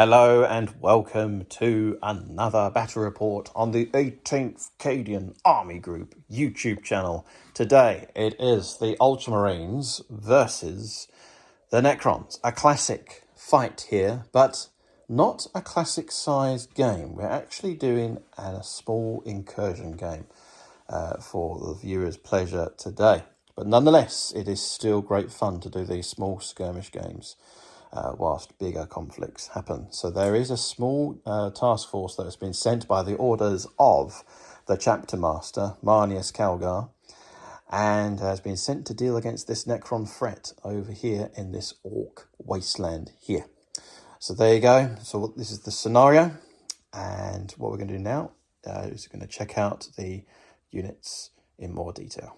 Hello and welcome to another battle report on the 18th Cadian Army Group YouTube channel. Today it is the Ultramarines versus the Necrons. A classic fight here, but not a classic size game. We're actually doing a small incursion game for the viewer's pleasure today. But nonetheless, it is still great fun to do these small skirmish games whilst bigger conflicts happen. So there is a small task force that has been sent by the orders of the chapter master, Marnius Calgar, and has been sent to deal against this Necron threat over here in this Orc wasteland here. So there you go. So this is the scenario, and what we're going to do now is we're going to check out the units in more detail.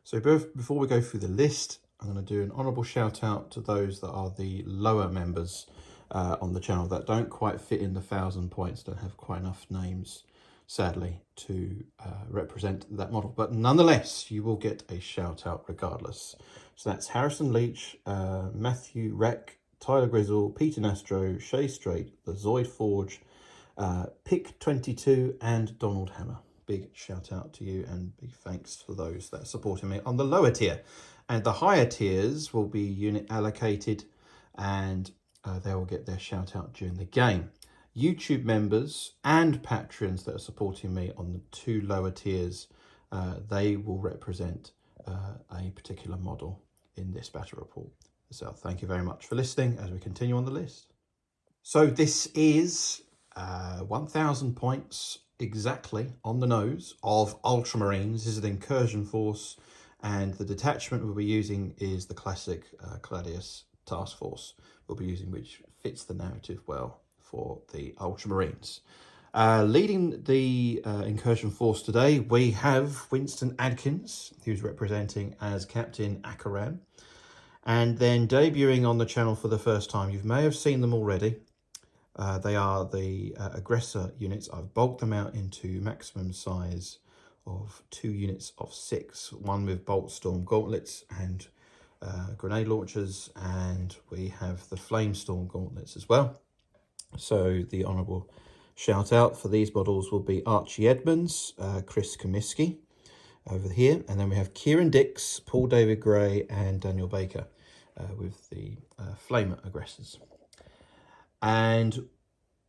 So before we go through the list, I'm going to do an honourable shout out to those that are the lower members on the channel that don't quite fit in the 1,000 points, don't have quite enough names, sadly, to represent that model. But nonetheless, you will get a shout out regardless. So that's Harrison Leach, Matthew Reck, Tyler Grizzle, Peter Nastro, Shay Strait, the Zoid Forge, Pick22 and Donald Hammer. Big shout out to you and big thanks for those that are supporting me on the lower tier. And the higher tiers will be unit allocated and they will get their shout out during the game. YouTube members and patrons that are supporting me on the two lower tiers, they will represent a particular model in this battle report. So thank you very much for listening as we continue on the list. So this is 1,000 points exactly on the nose of Ultramarines. This is an incursion force, and the detachment we'll be using is the classic Claudius task force we'll be using, which fits the narrative well for the Ultramarines. Leading the incursion force today, we have Winston Adkins, who's representing as Captain Akaran. And then debuting on the channel for the first time, you may have seen them already. They are the aggressor units. I've bulked them out into maximum size of 2 units of 6, one with bolt storm gauntlets and grenade launchers, and we have the flame storm gauntlets as well. So the honourable shout out for these models will be Archie Edmonds, Chris Comiskey over here, and then we have Kieran Dix, Paul David Gray and Daniel Baker with the flame aggressors. And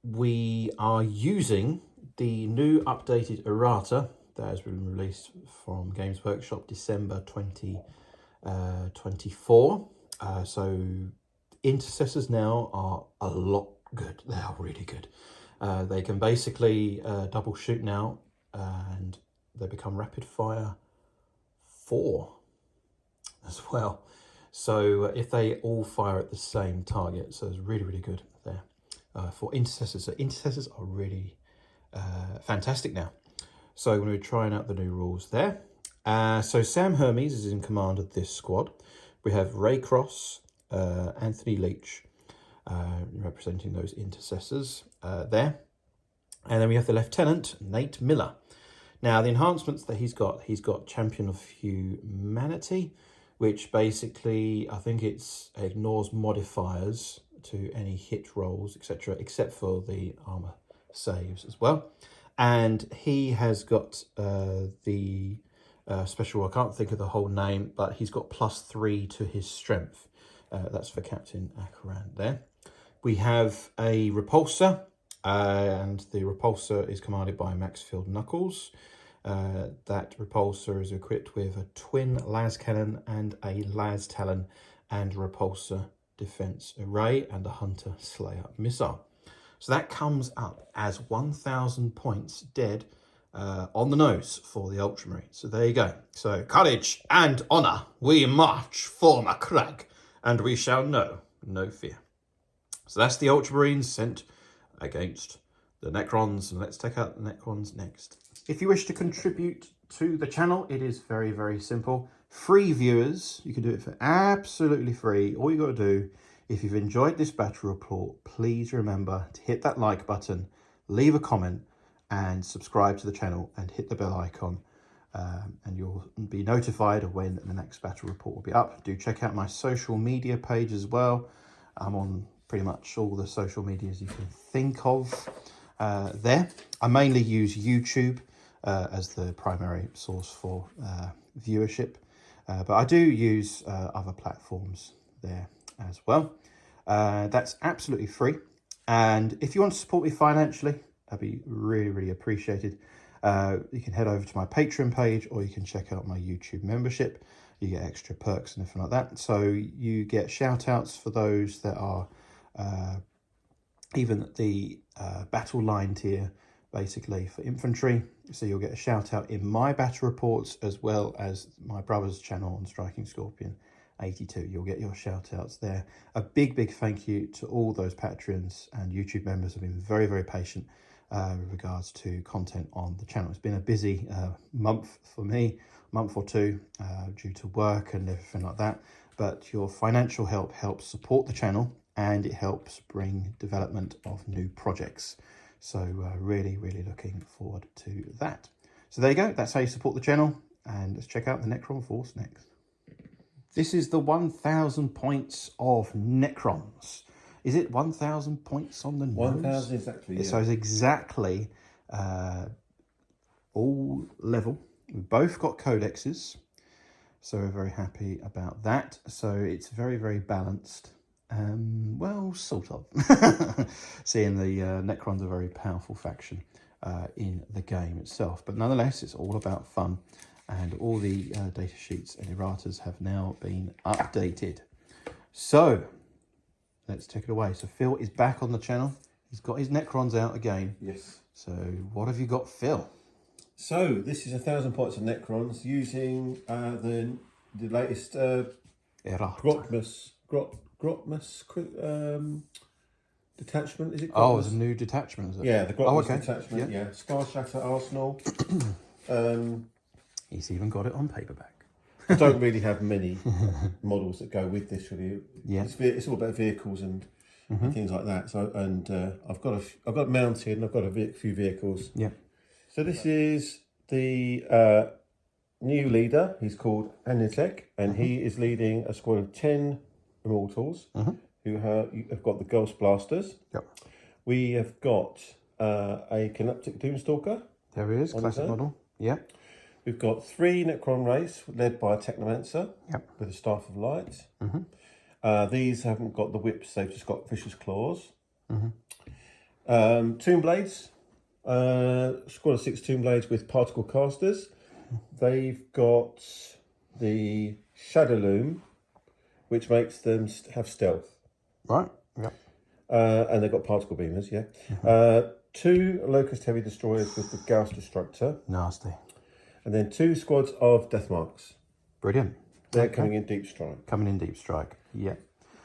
we are using the new updated errata that has been released from Games Workshop December 2024. So intercessors now are a lot good. They are really good. They can basically double shoot now, and they become rapid fire 4 as well. So if they all fire at the same target, so it's really, really good there for intercessors. So intercessors are really fantastic now. So we're going to be trying out the new rules there. So Sam Hermes is in command of this squad. We have Ray Cross, Anthony Leach, representing those intercessors there. And then we have the Lieutenant, Nate Miller. Now, the enhancements that he's got Champion of Humanity, which basically, I think it ignores modifiers to any hit rolls, etc., except for the armor saves as well. And he has got the special, I can't think of the whole name, but he's got +3 to his strength. That's for Captain Akaran there. We have a repulsor, and the repulsor is commanded by Maxfield Knuckles. That repulsor is equipped with a twin las cannon and a las talon and repulsor defense array and a hunter slayer missile. So that comes up as 1,000 points dead on the nose for the Ultramarines. So there you go. So courage and honour, we march for Macragge, and we shall know no fear. So that's the Ultramarines sent against the Necrons, and let's take out the Necrons next. If you wish to contribute to the channel, it is very, very simple. Free viewers, you can do it for absolutely free. All you got to do, if you've enjoyed this battle report, please remember to hit that like button, leave a comment, and subscribe to the channel and hit the bell icon. And you'll be notified of when the next battle report will be up. Do check out my social media page as well. I'm on pretty much all the social medias you can think of there. I mainly use YouTube as the primary source for viewership, but I do use other platforms there as well. That's absolutely free, and if you want to support me financially, that'd be really, really appreciated. You can head over to my Patreon page, or you can check out my YouTube membership. You get extra perks and everything like that. So you get shout outs for those that are even the battle line tier, basically for infantry. So you'll get a shout out in my battle reports, as well as my brother's channel on Striking Scorpion 82. You'll get your shout outs there. A big thank you to all those Patreons and YouTube members who have been very, very patient with regards to content on the channel. It's been a busy month for me, month or two, due to work and everything like that. But your financial help helps support the channel, and it helps bring development of new projects. So really, really looking forward to that. So there you go. That's how you support the channel. And let's check out the Necron Force next. This is the 1,000 points of Necrons. Is it 1,000 points on the nose? 1,000 exactly, yeah. So it's exactly all level. We've both got codexes, so we're very happy about that. So it's very, very balanced. Well, sort of. Seeing the Necrons are a very powerful faction in the game itself. But nonetheless, it's all about fun. And all the data sheets and erratas have now been updated. So let's take it away. So Phil is back on the channel. He's got his Necrons out again. Yes. So what have you got, Phil? So this is 1,000 points of Necrons using the latest Grotmus detachment. Is it? Grotmus? Oh, it's a new detachment, is it? Yeah, the Grotmus detachment. Yeah. Yeah, Scar Shatter Arsenal. He's even got it on paperback. I don't really have many models that go with this, really. Yeah, it's all about vehicles and things like that. So I've got mounted, and I've got a few vehicles. Yeah. So this is the new leader. He's called Anitek, and he is leading a squad of 10 Immortals who have got the Ghost Blasters. Yep. We have got a Canoptic Doomstalker. There he is, classic model. Yeah. We've got 3 Necron Wraiths led by a Technomancer. Yep. With a Staff of Light. These haven't got the whips, they've just got Vicious Claws. Tomb Blades. Squad of 6 Tomb Blades with Particle Casters. They've got the Shadow Loom, which makes them have stealth. Right. Yeah. And they've got Particle Beamers, yeah. 2 Locust Heavy Destroyers with the Gauss Destructor. Nasty. And then 2 squads of Death Marks. Brilliant. They're coming in Deep Strike. Coming in Deep Strike, yeah.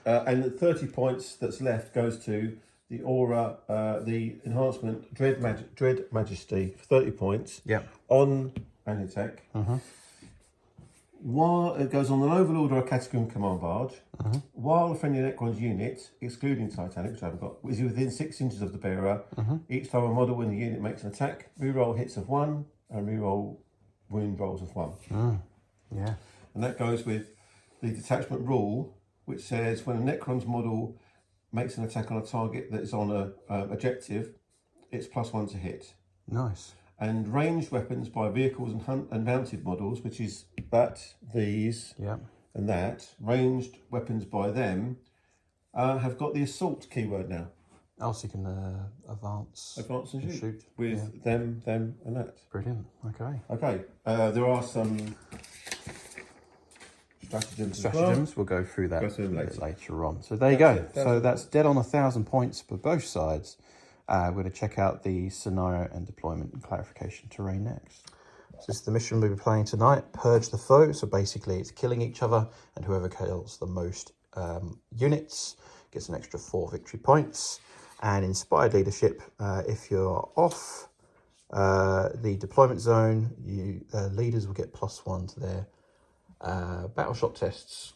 And the 30 points that's left goes to the Aura, the enhancement Dread Majesty, 30 points. Yeah. On Anitek. While it goes on an Overlord or a Catacomb Command Barge, while a friendly Necron's unit, excluding Titanic, which I haven't got, is within 6 inches of the bearer, each time a model in the unit makes an attack, reroll hits of 1 and reroll wound rolls of 1. Yeah. And that goes with the detachment rule, which says when a Necron's model makes an attack on a target that is on a objective, it's +1 to hit. Nice. And ranged weapons by vehicles and mounted models, which is that, these, and that, ranged weapons by them have got the assault keyword now. Oh, so you can advance and shoot with them, and that. Brilliant. Okay. Okay. There are some stratagems. As well. We'll go through that later on. So there you That's go. So that's dead on 1,000 points for both sides. We're going to check out the scenario and deployment and clarification terrain next. So this is the mission we'll be playing tonight. Purge the foe. So basically it's killing each other, and whoever kills the most units gets an extra 4 victory points. And inspired leadership, if you're off the deployment zone, leaders will get +1 to their battle shot tests,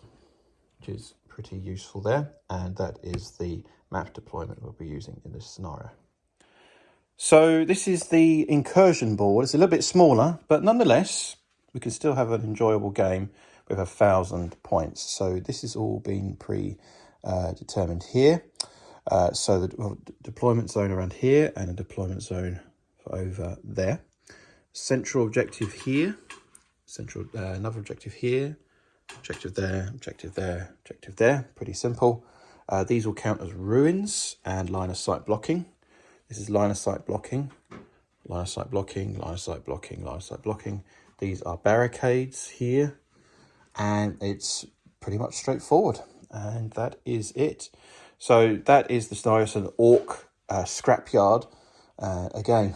which is pretty useful there. And that is the map deployment we'll be using in this scenario. So this is the incursion board. It's a little bit smaller, but nonetheless, we can still have an enjoyable game with 1,000 points. So this has all been pre-determined here. So the deployment zone around here and a deployment zone over there. Central objective here, another objective here, objective there, objective there, objective there. Pretty simple. These will count as ruins and line of sight blocking. This is line of sight blocking, line of sight blocking, line of sight blocking, line of sight blocking. These are barricades here, and it's pretty much straightforward. And that is it. So that is the scenario. So the Orc scrapyard. Again,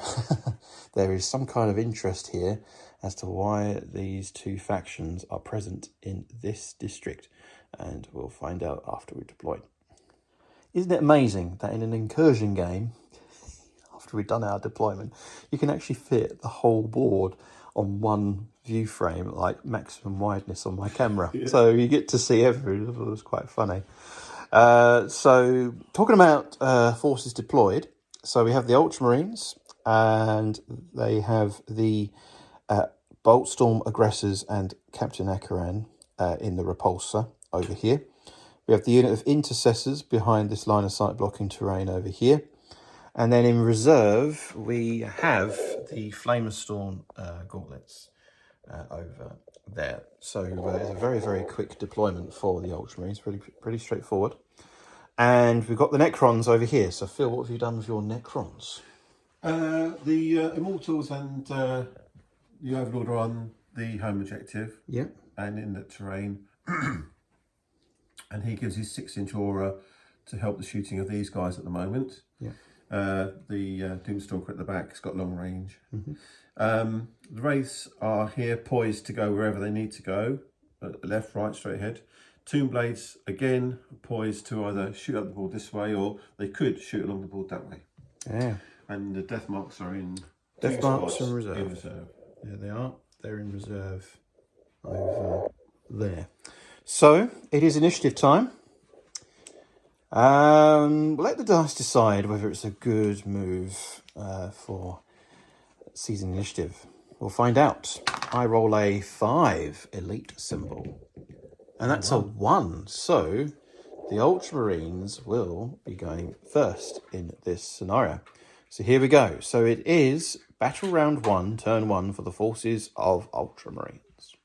there is some kind of interest here as to why these two factions are present in this district, and we'll find out after we deploy. Isn't it amazing that in an incursion game, after we've done our deployment, you can actually fit the whole board on one view frame, like maximum wideness on my camera. Yeah. So you get to see everything. It was quite funny. So talking about forces deployed, so we have the Ultramarines, and they have the Boltstorm Aggressors and Captain Acheran in the Repulsor over here. We have the unit of Intercessors behind this line of sight blocking terrain over here. And then in reserve, we have the Flamestorm gauntlets over there. So it's a very, very quick deployment for the Ultramarines, pretty straightforward. And we've got the Necrons over here. So Phil, what have you done with your Necrons? The Immortals and the Overlord are on the home objective. Yep. And in the terrain. And he gives his 6-inch aura to help the shooting of these guys at the moment. Yeah. The Doomstalker at the back has got long range. The Wraiths are here poised to go wherever they need to go. Left, right, straight ahead. Tombblades, again, poised to either shoot up the board this way, or they could shoot along the board that way. Yeah. And the Death Marks are in... Death Marks in reserve. There they are. They're in reserve over there. So, it is initiative time. We'll let the dice decide whether it's a good move for season initiative. We'll find out. I roll a 5 elite symbol. And that's a 1. So, the Ultramarines will be going first in this scenario. So here we go. So it is Battle Round 1, Turn 1 for the forces of Ultramarines.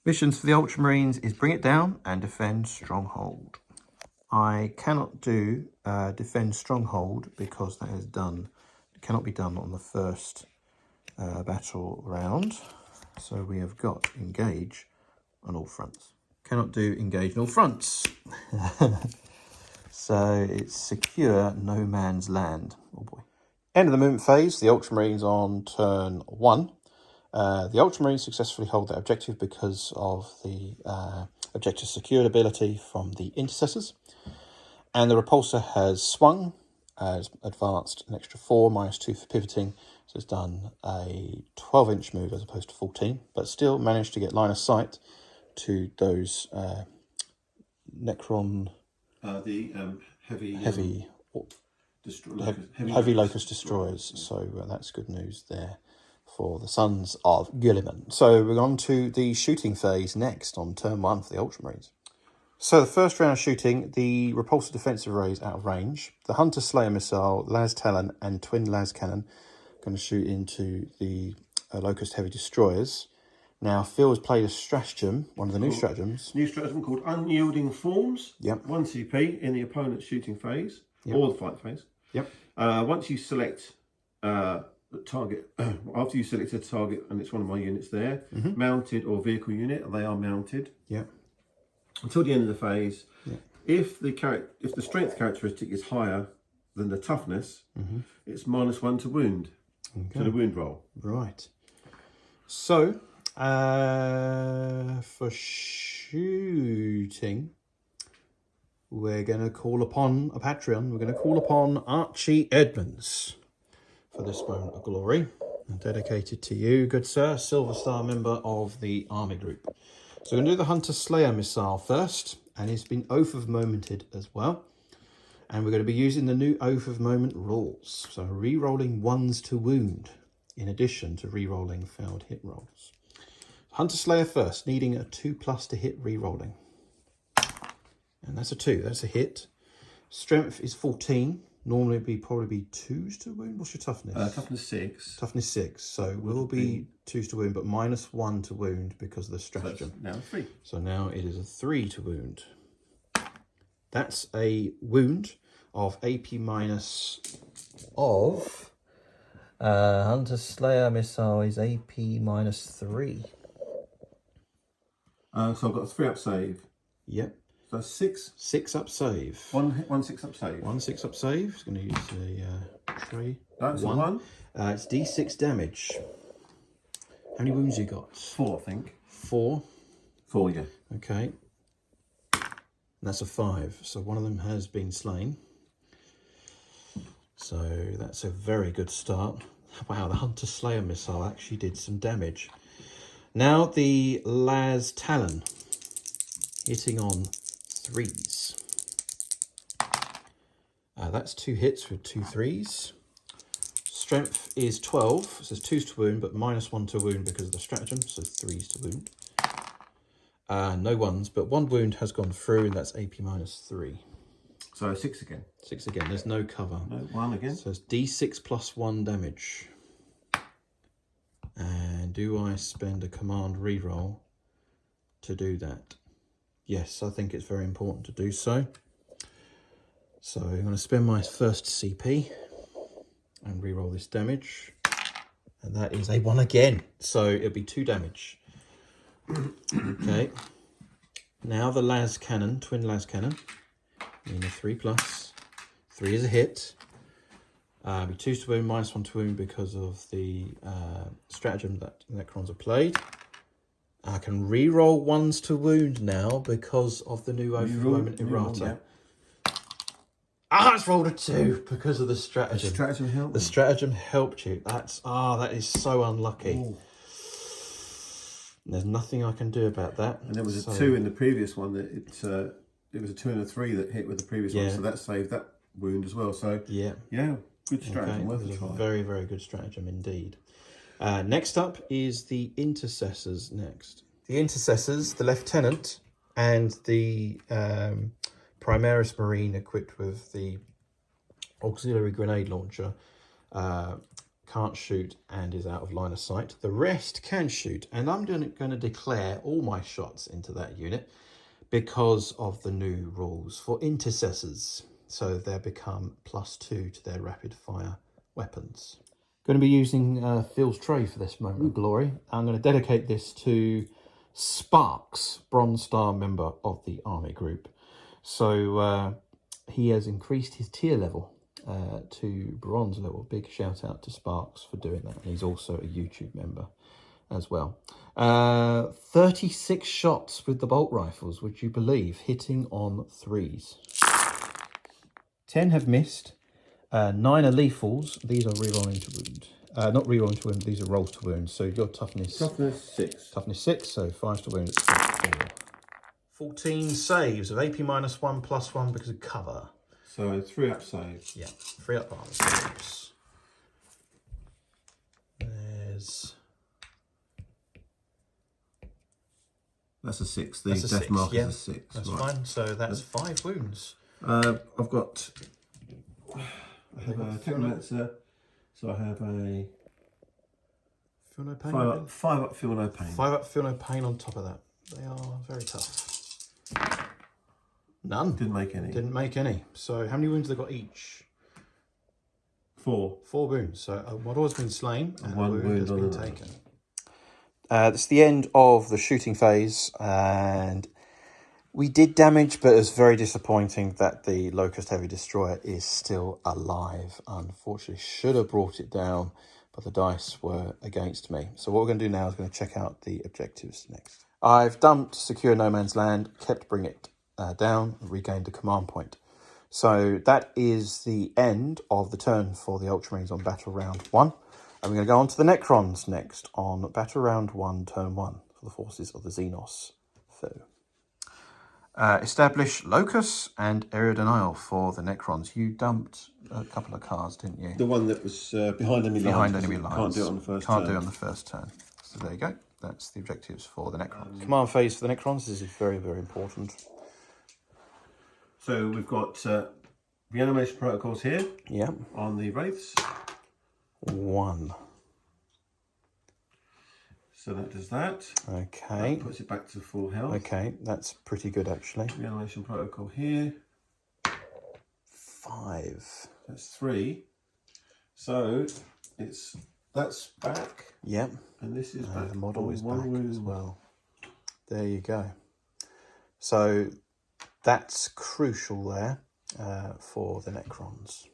Missions for the Ultramarines is Bring It Down and Defend Stronghold. I cannot do Defend Stronghold because that is cannot be done on the first battle round. So we have got Engage on all fronts. Cannot do Engage on all fronts. So it's Secure No Man's Land. Oh boy. End of the movement phase, the Ultramarines on turn 1. The Ultramarines successfully hold their objective because of the objective secured ability from the Intercessors. And the Repulsor has swung, has advanced an extra 4, -2 for pivoting. So it's done a 12-inch move as opposed to 14, but still managed to get line of sight to those Necron... heavy Locust Destroyers. So that's good news there for the Sons of Guilliman. So we're on to the shooting phase next on turn 1 for the Ultramarines. So the first round of shooting, the Repulsor defensive array is out of range. The Hunter Slayer missile, Las Talon and Twin Las Cannon are going to shoot into the Locust Heavy Destroyers. Now Phil has played a stratagem, one of the new stratagems. New stratagem called Unyielding Forms. Yep. 1 CP in the opponent's shooting phase, or the fight phase. Yep. Once you select the target, after you select a target, and it's one of my units there, mounted or vehicle unit, they are mounted. Yep. Until the end of the phase. Yep. If the strength characteristic is higher than the toughness, it's -1 to wound, to the wound roll. Right. So, for shooting, we're going to call upon a Patreon. We're going to call upon Archie Edmonds for this moment of glory. Dedicated to you, good sir, Silver Star member of the Army Group. So we're going to do the Hunter Slayer missile first, and it's been Oath of Momented as well. And we're going to be using the new Oath of Moment rules. So re-rolling 1s to wound, in addition to re-rolling failed hit rolls. Hunter Slayer first, needing a 2+ to hit re-rolling. And that's a 2, that's a hit. Strength is 14. Normally it'd be probably 2s to wound. What's your toughness? Toughness 6. Toughness 6. So will be 2s to wound, but -1 to wound because of the stratagem. So now 3. So now it is a 3 to wound. That's a wound of AP minus of Hunter Slayer missile is AP -3. So I've got a 3 up save. Yep. So that's 6. 6 up save. One 6 up save. 1 6 up save. It's going to use a tray. That's 1. It's D6 damage. How many wounds you got? 4, I think. 4. 4, yeah. Okay. And that's a 5. So one of them has been slain. So that's a very good start. Wow, the Hunter Slayer missile actually did some damage. Now the Las Talon, hitting on 3s. That's 2 hits with 2 3s. Strength is 12, so it's 2s to wound, but -1 to wound because of the stratagem, so 3s to wound. No 1s, but 1 wound has gone through, and that's AP -3. So 6 again. 6 again, there's no cover. No, 1 again. So it's D6 plus 1 damage. And do I spend a command reroll to do that? Yes, I think it's very important to do so. So I'm going to spend my first CP and reroll this damage. And that is a 1 again. So it'll be 2 damage. Okay. Now the las cannon, twin las cannon. Meaning 3+. 3 is a hit. Be 2 to wound, -1 to wound because of the stratagem that Necrons have played. I can re-roll 1s to wound now because of the new Oath of Moment errata. It's rolled a 2 because of the stratagem. The stratagem helped. The stratagem helped you. That is so unlucky. Ooh. There's nothing I can do about that. And there was a 2 in the previous one that it was a 2 and a 3 that hit with the previous one, so that saved that wound as well. So yeah, good stratagem. Worth a try. Very, very good stratagem indeed. Next up is the Intercessors next. The Intercessors, the Lieutenant, and the Primaris Marine equipped with the Auxiliary Grenade Launcher can't shoot and is out of line of sight. The rest can shoot, and I'm going to declare all my shots into that unit because of the new rules for Intercessors. So they become +2 to their rapid fire weapons. Going to be using Phil's tray for this moment of glory. I'm going to dedicate this to Sparks, Bronze Star member of the Army Group. So he has increased his tier level to Bronze level. Big shout out to Sparks for doing that. And he's also a YouTube member as well. 36 shots with the bolt rifles, would you believe, hitting on 3s. 10 have missed. 9 are lethals. These are rerolling to wound. Not rerolling to wound, these are rolls to wound. So your toughness... Toughness 6. Toughness 6, so 5 to wound. It's 4. 14 saves of AP -1 +1 because of cover. So 3 up saves. Yeah, 3 up armor saves. There's... That's a 6. The death mark is a 6. That's fine. So that's 5 wounds. I've got... I have a Technomancer, so I have a... Feel no pain? 5 up, feel no pain. 5 up, feel no pain on top of that. They are very tough. None. Didn't make any. Didn't make any. So how many wounds have they got each? 4. 4 wounds. So a model has been slain and 1 wound has on been another. taken. It's the end of the shooting phase, and we did damage, but it's very disappointing that the Locust Heavy Destroyer is still alive. Unfortunately, should have brought it down, but the dice were against me. So what we're going to do now is going to check out the objectives next. I've dumped Secure No Man's Land, kept Bring It down, and regained the command point. So that is the end of the turn for the Ultramarines on Battle Round 1. And we're going to go on to the Necrons next on Battle Round 1, Turn 1 for the forces of the Xenos foe. Establish Locus and Area Denial for the Necrons. You dumped a couple of cards, didn't you? The one that was behind enemy lines. Behind enemy lines. Can't do it on the first turn. Can't do it on the first turn. So there you go. That's the objectives for the Necrons. Command phase for the Necrons. This is very, very important. So we've got Reanimation protocols here. Yeah. On the Wraiths. 1. So that does that. Okay. That puts it back to full health. Okay, that's pretty good actually. Reanimation protocol here. 5. That's 3. So that's back. Yep. And this is back. The model is back wound as well. There you go. So that's crucial there for the Necrons.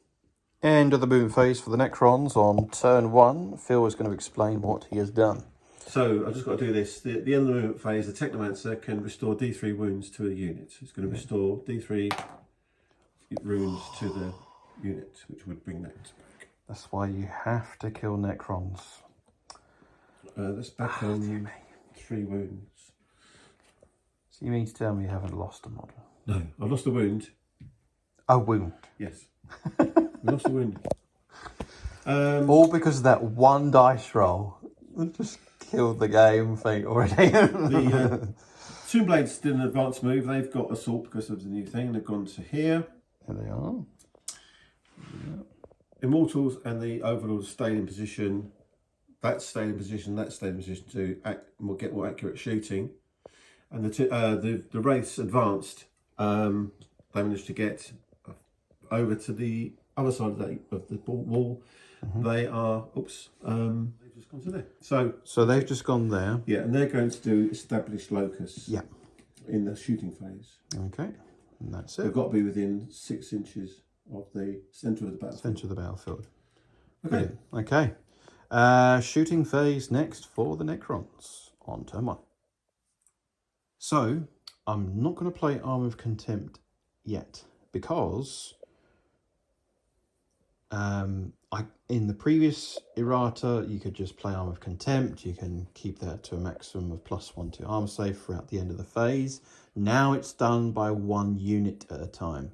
End of the movement phase for the Necrons on turn 1. Phil is going to explain what he has done. So I've just got to do this. The end of the movement phase, the Technomancer can restore D3 wounds to a unit. It's going to restore D3 wounds to the unit, which would bring that back. That's why you have to kill Necrons. That's back on 3 wounds. So you mean to tell me you haven't lost a model? No, I've lost a wound. A wound? Yes. I lost a wound. All because of that one dice roll. Just killed the game thing already. The Tomb Blades did an advanced move. They've got assault because of the new thing. They've gone to here. Here they are. Yeah. Immortals and the Overlords stay in position. That's staying in position. That's staying in position to get more accurate shooting. And the Wraiths advanced. They managed to get over to the other side of the wall. They are. Oops. They've just gone to there. So they've just gone there. Yeah, and they're going to do established locus. Yeah. In the shooting phase. Okay, and that's it. They've got to be within 6 inches of the centre of the battlefield. Centre of the battlefield. Okay. Okay. Shooting phase next for the Necrons on turn 1. So I'm not going to play Arm of Contempt yet because in the previous errata you could just play Arm of Contempt. You can keep that to a maximum of +1 to armor save throughout the end of the phase. Now it's done by 1 unit at a time.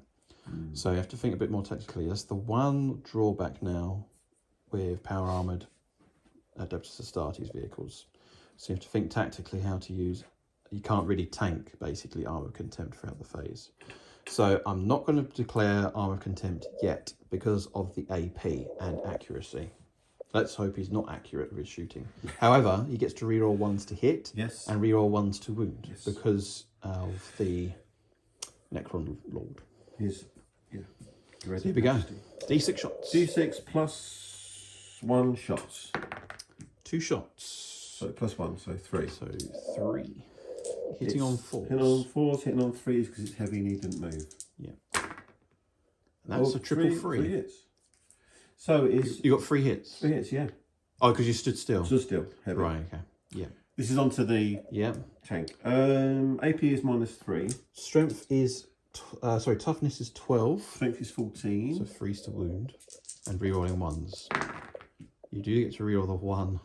So you have to think a bit more tactically. That's the one drawback now with power armoured Adeptus Astartes vehicles. So you have to think tactically how to use. You can't really tank basically Arm of Contempt throughout the phase. So I'm not going to declare Arm of Contempt yet because of the AP and accuracy. Let's hope he's not accurate with his shooting. However, he gets to reroll 1s to hit and reroll 1s to wound because of the Necron Lord. So here we go. D6 shots. D6 +1 shots. 2 shots. So +1, so 3. So 3. Hitting on 4s. Hitting on 4s, hitting on 3s because it's heavy and he didn't move. Yeah. And that's a triple 3. 3 hits. So it's... You got 3 hits? 3 hits, yeah. Oh, because you stood still? Stood still, heavy. Right, okay. Yeah. This is onto the tank. AP is -3. Strength is... toughness is 12. Strength is 14. So 3's to wound. And rerolling 1s. You do get to reroll the 1.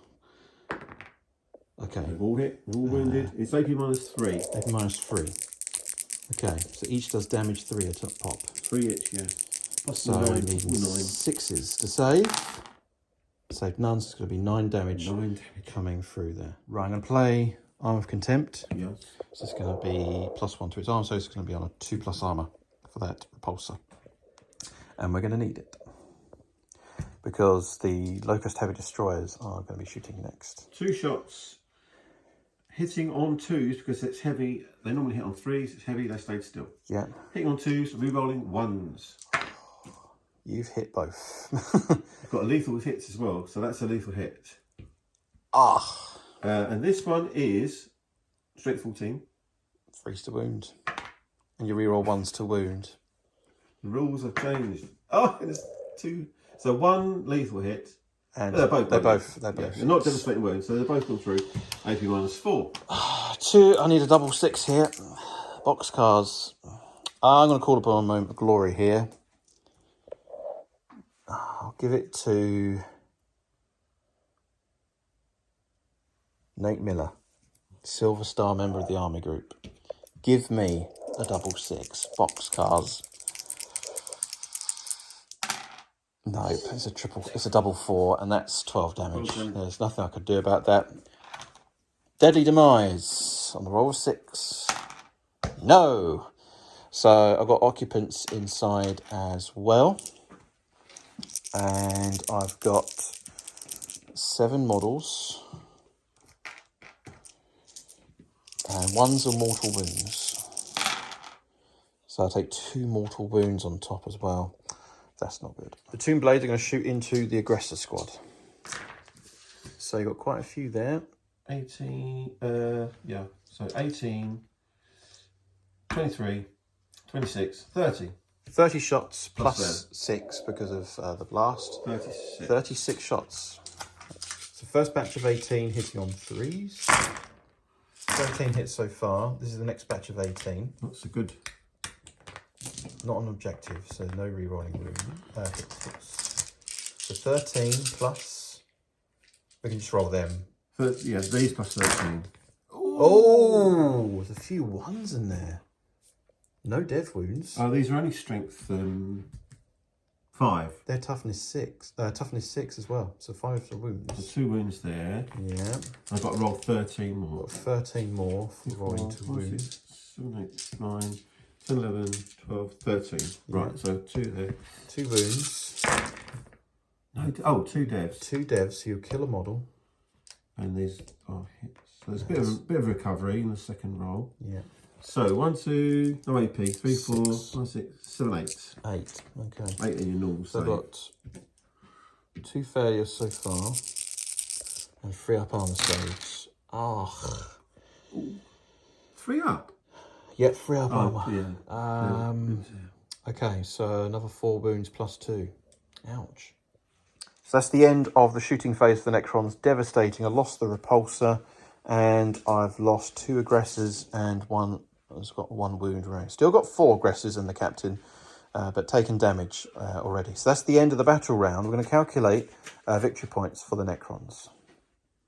Okay. They've all hit, they're all wounded. It's AP -3. AP -3. Okay, so each does damage 3 at a pop. 3 each, yeah. So I need 6s to save. Save none, so it's going to be 9 damage, coming through there. Right, I'm going to play Arm of Contempt. Yes. So it's going to be +1 to its armor, so it's going to be on a 2+ armor for that repulsor. And we're going to need it. Because the Locust Heavy Destroyers are going to be shooting next. 2 shots. Hitting on 2s because it's heavy. They normally hit on 3s. It's heavy. They stayed still. Yeah. Hitting on 2s, rerolling 1s. You've hit both. You've got a lethal with hits as well, so that's a lethal hit. And this one is straight 14. 3's to wound. And you reroll 1s to wound. The rules have changed. Oh, there's 2. So 1 lethal hit. And they're both. They're not devastating wounds, so they're both gone through. AP -4. 2. I need a double 6 here. Boxcars. I'm going to call upon a moment of glory here. I'll give it to Nate Miller, Silver Star member of the Army Group. Give me a double 6 boxcars. No, it's a double 4, and that's 12 damage. There's nothing I could do about that. Deadly Demise on the roll of 6. No. So I've got occupants inside as well. And I've got 7 models. And one's a mortal wounds. So I'll take 2 mortal wounds on top as well. That's not good. The Tomb Blades are going to shoot into the aggressor squad. So you've got quite a few there. 18, yeah, so 18, 23, 26, 30. 30 shots Plus 6 because of the blast. 36. 36 shots. So first batch of 18 hitting on 3s. 13 hits so far. This is the next batch of 18. That's a good. Not an objective, so no re-rolling hits. So 13 plus. We can just roll them. Yeah, these plus 13. Oh, there's a few 1s in there. No death wounds. Oh, these are only strength 5. They're toughness 6. Toughness 6 as well. So 5 for wounds. So 2 wounds there. Yeah. I've got to roll 13 more. Got 13 more for rolling 2 wounds. 7, 8, 9, 10, 11, 12, 13. Yeah. Right, so 2 there. 2 wounds. No, 2 devs. 2 devs, so you'll kill a model. And these are hits. So there's a bit of recovery in the second roll. Yeah. So 1, 2, no AP, 3, 4, 6. 5, 6, 7, 8. 8, okay. 8 in your normal So I've save. got 2 failures so far. And 3 up armor saves. Ah. 3 up? Yep, 3 up armor. Yeah. Okay, so another 4 wounds plus 2. Ouch. So that's the end of the shooting phase for the Necrons. Devastating. I lost the repulsor, and I've lost 2 aggressors, and one has got 1 wound remaining. Still got 4 aggressors and the captain, but taken damage already. So that's the end of the battle round. We're going to calculate victory points for the Necrons.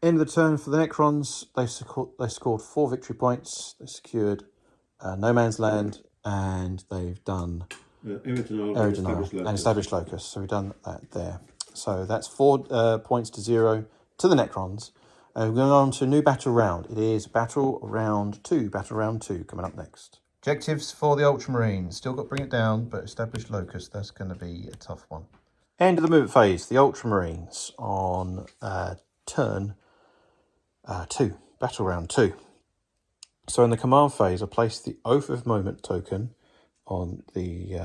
End of the turn for the Necrons. They scored 4 victory points. They secured No Man's Land, and they've done Original and established locus. So we've done that there. So that's 4 points to 0 to the Necrons. We're going on to a new battle round. It is Battle Round 2. Battle Round 2 coming up next. Objectives for the Ultramarines. Still got to bring it down, but established locus. That's going to be a tough one. End of the movement phase. The Ultramarines on turn 2. Battle Round 2. So in the command phase, I placed the Oath of Moment token on the...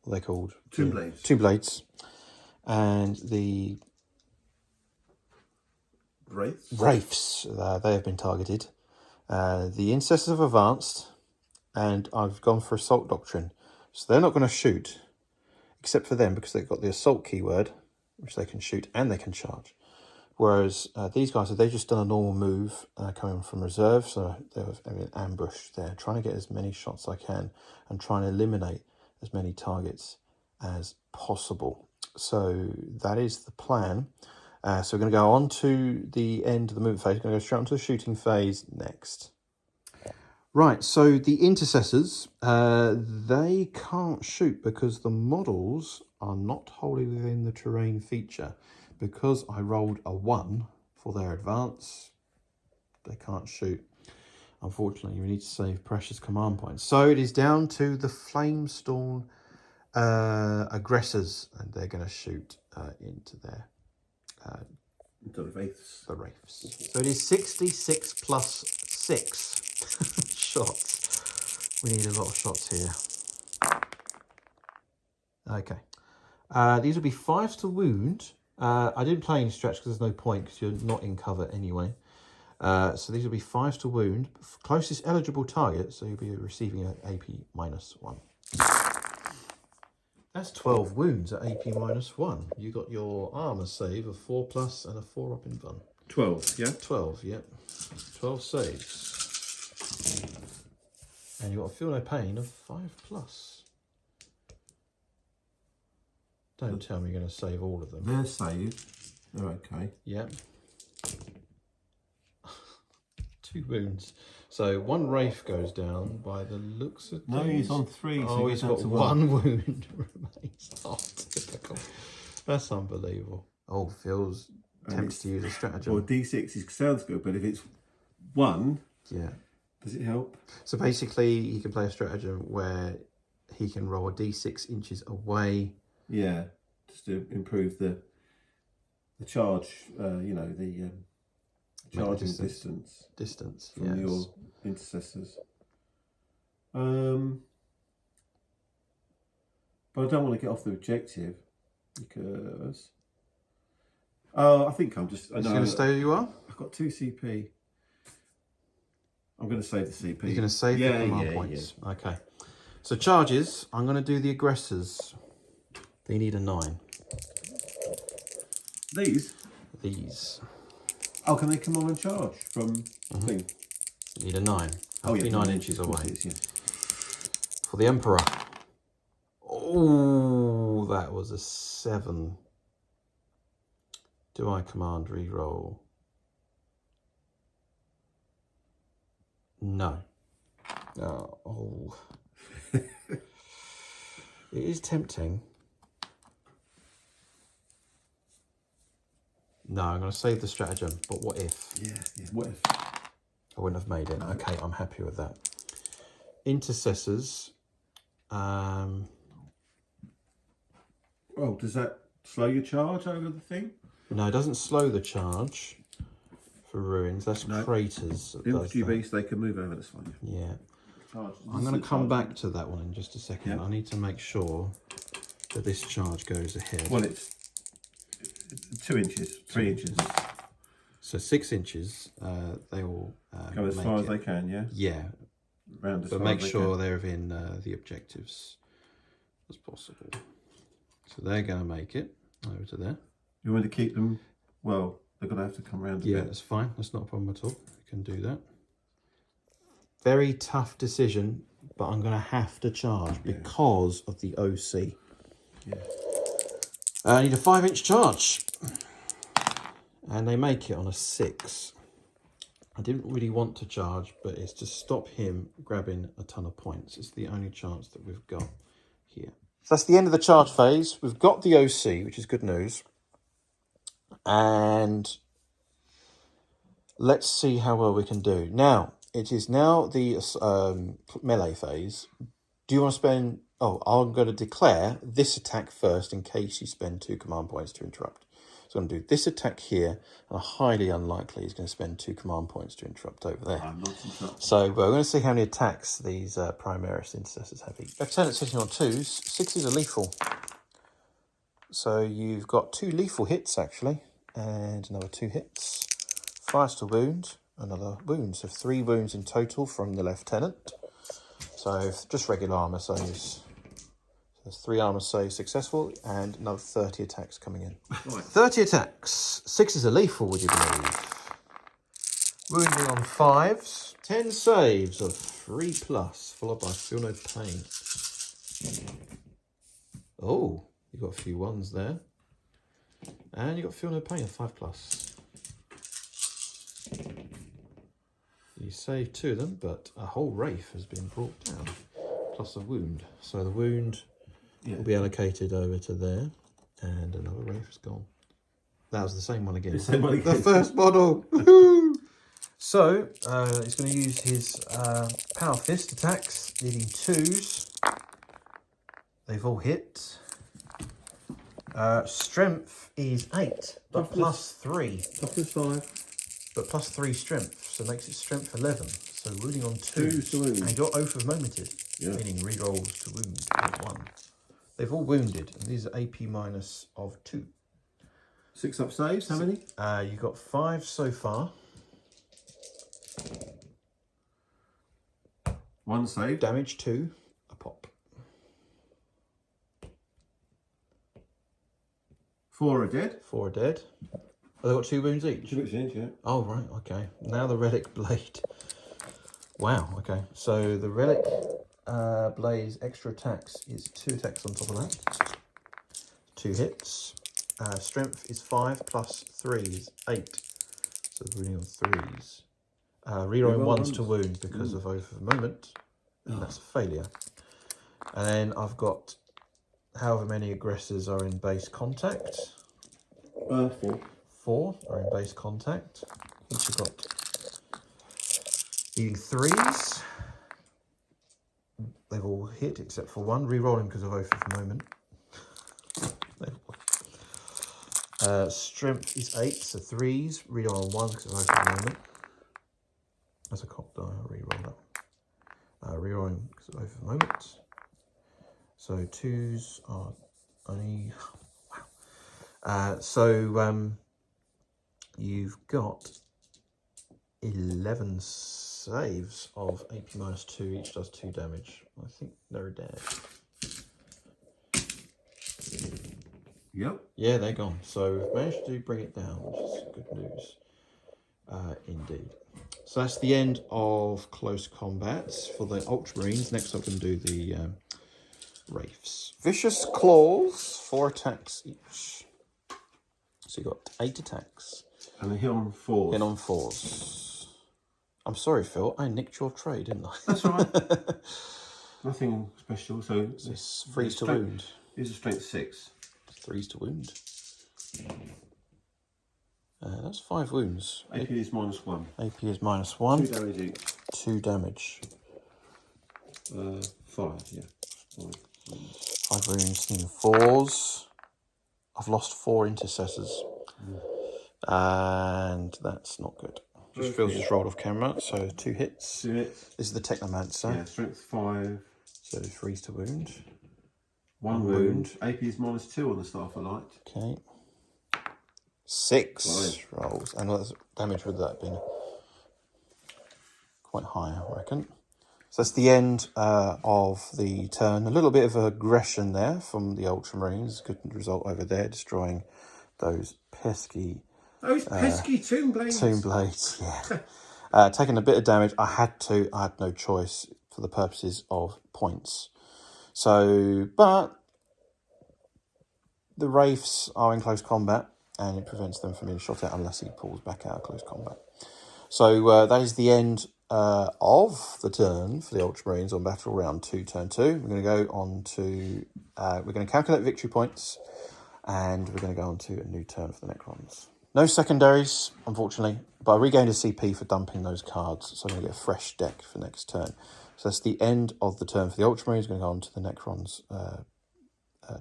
what are they called? Tomb Blades. Tomb Blades. And the Wraiths, they have been targeted. The Intercessors have advanced, and I've gone for Assault Doctrine. So they're not going to shoot, except for them, because they've got the Assault keyword, which they can shoot and they can charge. Whereas these guys, they've just done a normal move coming from reserve, so they've been ambushed there, trying to get as many shots as I can and trying to eliminate as many targets as possible. So that is the plan. So we're going to go on to the end of the movement phase. We're going to go straight onto the shooting phase next. Right, so the Intercessors, they can't shoot because the models are not wholly within the terrain feature. Because I rolled a 1 for their advance, they can't shoot. Unfortunately, we need to save precious command points. So it is down to the Flamestorm aggressors, and they're going to shoot into their... the Wraiths. The Wraiths. So it is 66 plus 6 shots. We need a lot of shots here. Okay. These will be 5s to wound. I didn't play any stretch because there's no point because you're not in cover anyway. So these will be 5s to wound. Closest eligible target, so you'll be receiving an AP -1. That's 12 wounds at AP -1. You got your armor save of 4+ and a 4 up in fun. 12, yeah? 12, yep. 12 saves. And you got a feel no pain of 5+. Don't tell me you're going to save all of them. They're saved. They're okay. Yep. 2 wounds. So 1 Wraith goes down by the looks of No, things. he's on 3. So Oh, he's got 1 wound remains. Oh, typical. That's unbelievable. Oh, feels tempted to use a stratagem. Well, D6 sounds good, but if it's 1, yeah, Does it help? So basically, he can play a stratagem where he can roll a d6 inches away. Yeah, just to improve the charge. You know, the charging distance from your intercessors. But I don't want to get off the objective because. Oh, I think I'm just. Are you going to stay where you are? I've got 2 CP. I'm going to save the CP. You're going to save the command points. Yeah. Okay. So charges, I'm going to do the aggressors. They need a 9. These. Oh, can they come on and charge from thing? Need a 9. Oh, yeah, 9 inches away. Yeah. For the Emperor. Oh, that was a 7. Do I command reroll? No. Oh. It is tempting. No, I'm going to save the stratagem, but what if? Yeah, what if? I wouldn't have made it. Okay, I'm happy with that. Intercessors. Oh, does that slow your charge over the thing? No, it doesn't slow the charge for ruins. That's craters. Infantry beasts, they can move over, that's fine. Yeah. I'm going to come back to that one in just a second. I need to make sure that this charge goes ahead. Well, it's 2 inches, 3 inches. So 6 inches, they will go as far as they can, yeah? Yeah. Round as but far make as sure they're within the objectives as possible. So they're going to make it over to there. You want to keep them, well, they're going to have to come round a bit. Yeah, that's fine. That's not a problem at all. You can do that. Very tough decision, but I'm going to have to charge because of the OC. Yeah. I need a 5-inch charge. And they make it on a 6. I didn't really want to charge, but it's to stop him grabbing a ton of points. It's the only chance that we've got here. So that's the end of the charge phase. We've got the OC, which is good news. And let's see how well we can do. Now, it is now the melee phase. Do you want to spend... Oh, I'm going to declare this attack first in case you spend 2 command points to interrupt. So I'm going to do this attack here, and highly unlikely he's going to spend 2 command points to interrupt over there. I'm not interrupting. So we're going to see how many attacks these Primaris intercessors have each. Lieutenant sitting on 2s, 6s are lethal. So you've got 2 lethal hits actually, and another 2 hits. Fires to wound, another wound. So 3 wounds in total from the lieutenant. So just regular armour saves. There's 3 armour saves successful and another 30 attacks coming in. Right. 30 attacks. 6s are lethal, would you believe? Wounding on 5s. 10 saves of 3+, followed by Feel No Pain. Oh, you got a few 1s there. And you got Feel No Pain of 5+. You saved 2 of them, but a whole Wraith has been brought down. Plus a wound. So the wound... will be allocated over to there, and another Wraith is gone. That was the same one again. The first model. So he's going to use his Power Fist attacks, needing 2s. They've all hit. Strength is 8, but plus 3. Toughness 5. But plus 3 strength, so makes it strength 11. So wounding on 2s. And your Oath of Momented, meaning rerolls to wound at 1. They've all wounded, and these are AP minus of 2. 6 up saves, how many? You've got 5 so far. 1 save. Damage 2, a pop. 4 are dead. 4 are dead. Oh, they've got 2 wounds each? 2 wounds each, yeah. Oh, right, okay. Now the Relic Blade. Wow, okay. So the Relic Blade's extra attacks is 2 attacks on top of that. 2 hits. Strength is 5 plus 3 is 8. So wounding on 3s. Rerolling 1s to wound because of Oath of Moment. And that's a failure. And then I've got however many aggressors are in base contact. 4. 4 are in base contact. Each have got Dealing 3s. They've all hit except for one. Rerolling because of oath at the moment. Strength is 8, so 3s. Reroll on 1 because of oath at the moment. That's a cop die. I'll reroll that. Rerolling because of oath at the moment. So 2s are only. Wow. You've got 11 saves of AP -2, each does 2 damage. I think they're dead. Yep. Yeah, they're gone. So we've managed to bring it down, which is good news. Indeed. So that's the end of close combat for the Ultramarines. Next up, I'm going to do the Wraiths. Vicious Claws, 4 attacks each. So you've got 8 attacks. And they hit on 4s. Hit on 4s. I'm sorry, Phil. I nicked your trade, didn't I? That's all right. Nothing special. So it's 3s to wound. These are strength 6. 3s to wound. That's 5 wounds. AP is -1. AP is -1. 2 damage each. 2 damage. 5, yeah. 5 wounds, needing 4s. I've lost 4 intercessors. And that's not good. Just feels just rolled off camera, so 2 hits. 2 hits. This is the Technomancer. Yeah, strength 5. So 3s to wound. 1 wound. AP is -2 on the Staff of Light. Okay. 6 rolls. And what damage would that been? Quite high, I reckon. So that's the end of the turn. A little bit of aggression there from the Ultramarines. Good result over there, destroying those pesky... Those pesky Tomb Blades. Tomb Blades, yeah. Taking a bit of damage. I had no choice for the purposes of points. So, but the Wraiths are in close combat, and it prevents them from being shot at unless he pulls back out of close combat. So that is the end of the turn for the Ultramarines on Battle Round 2, Turn 2. We're going to go on to... we're going to calculate victory points, and we're going to go on to a new turn for the Necrons. No secondaries, unfortunately, but I regained a CP for dumping those cards, so I'm going to get a fresh deck for next turn. So that's the end of the turn for the Ultramarines. We're going to go on to the Necrons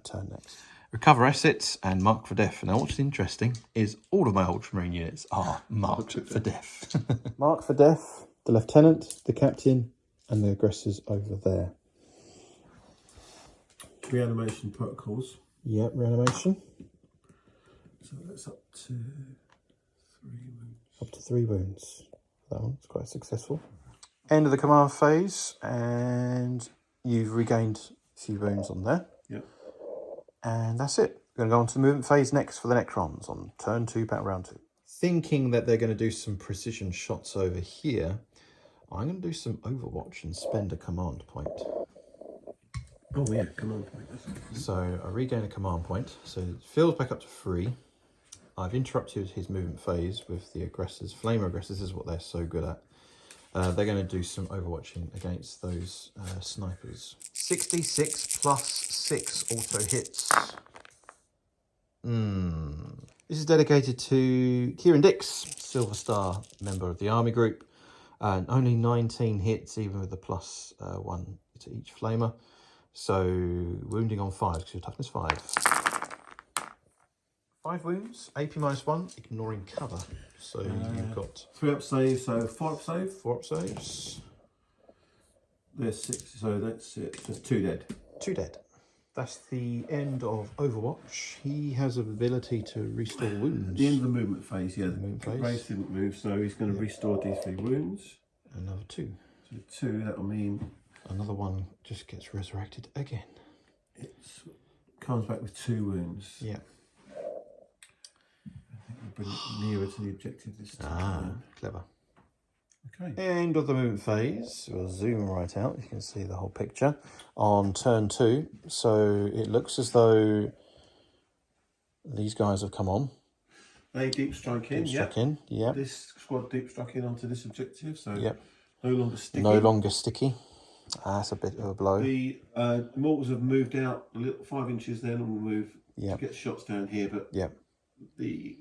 turn next. Recover assets and mark for death. Now, what's interesting is all of my Ultramarine units are marked for death. Mark for death, the Lieutenant, the Captain, and the aggressors over there. Reanimation protocols. Yep, reanimation. So that's up to 3 wounds. Up to 3 wounds. That one's quite successful. End of the command phase, and you've regained a few wounds on there. Yep. And that's it. We're going to go on to the movement phase next for the Necrons on turn 2, Battle Round 2. Thinking that they're going to do some precision shots over here, I'm going to do some Overwatch and spend a command point. Oh yeah, command point. So I regain a command point. So it fills back up to 3. I've interrupted his movement phase with the aggressors. Flame aggressors, this is what they're so good at. They're going to do some overwatching against those snipers. 66 plus 6 auto hits. This is dedicated to Kieran Dix, Silver Star member of the Army Group. And only 19 hits, even with the plus 1 to each flamer. So wounding on 5, because your toughness 5. 5 wounds, AP -1, ignoring cover. So you've got 3 up saves, so 4 up save. 4 up saves. There's 6, so that's it. There's 2 dead. 2 dead. That's the end of Overwatch. He has an ability to restore wounds. The end of the movement phase, yeah. The movement phase. Race didn't move, so he's going to restore D3 wounds. Another 2. So 2, that'll mean... Another one just gets resurrected again. It comes back with 2 wounds. Yeah. I think we'll bring it nearer to the objective this time. Ah, clever. Okay. End of the movement phase. We'll zoom right out. You can see the whole picture on turn 2. So it looks as though these guys have come on. They deep strike in. Deep strike in, yeah. This squad deep struck in onto this objective, so yep. No longer sticky. No longer sticky. That's a bit of a blow. The mortars have moved out a little 5 inches. Then we'll move yep. to get shots down here, but yep. The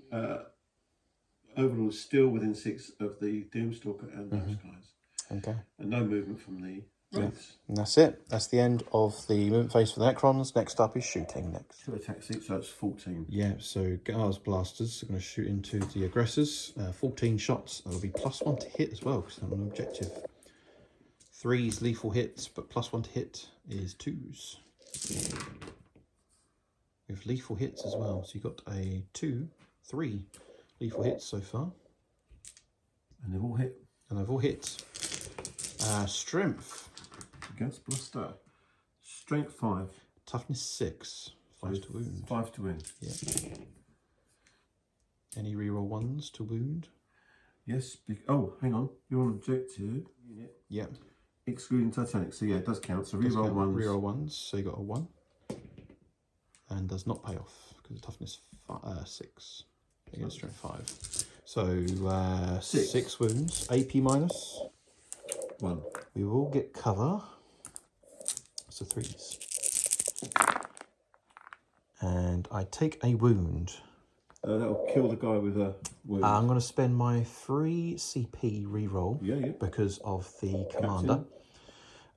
overall is still within 6 of the Doomstalker and those guys. Okay. And no movement from the wraiths. And that's it. That's the end of the movement phase for the Necrons. Next up is shooting next. 2 attacks each, so that's 14. Yeah, so Gar's blasters are going to shoot into the aggressors. 14 shots. That'll be +1 to hit as well, because they're on an objective. 3's lethal hits, but +1 to hit is 2's. With lethal hits as well. So you've got a 2, 3 lethal hits so far. And they've all hit. And they've all hit. Strength. Gas Blaster. Strength 5. Toughness 6. 5 to wound. 5 to wound. Yeah. Any reroll 1s to wound? Yes. Oh, hang on. You're on objective. Yeah. Excluding Titanic. So yeah, it does count. So reroll 1s. Reroll 1s. So you got a 1. And does not pay off because of toughness 6 against strength 5. So 6 wounds. AP minus 1. We will get cover. So 3s. And I take a wound. That'll kill the guy with a wound. I'm going to spend my 3 CP reroll because of the commander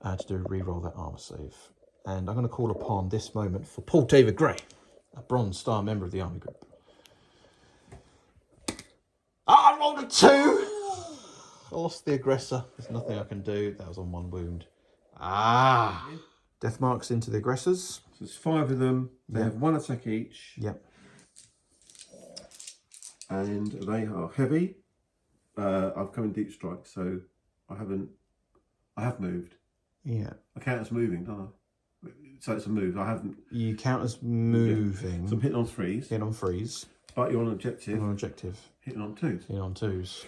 to do a reroll that armor save. And I'm going to call upon this moment for Paul David Gray, a Bronze Star member of the Army Group. I rolled a 2! I lost the aggressor. There's nothing I can do. That was on 1 wound. Death marks into the aggressors. So there's 5 of them. They have 1 attack each. Yep. And they are heavy. I've come in deep strike, so I have moved. Yeah. I count as moving, don't I? So it's a move. I haven't. You count as moving. Yeah. So I'm hitting on 3s. Hitting on 3s. But you're on objective. On objective. Hitting on 2s. Hitting on 2s.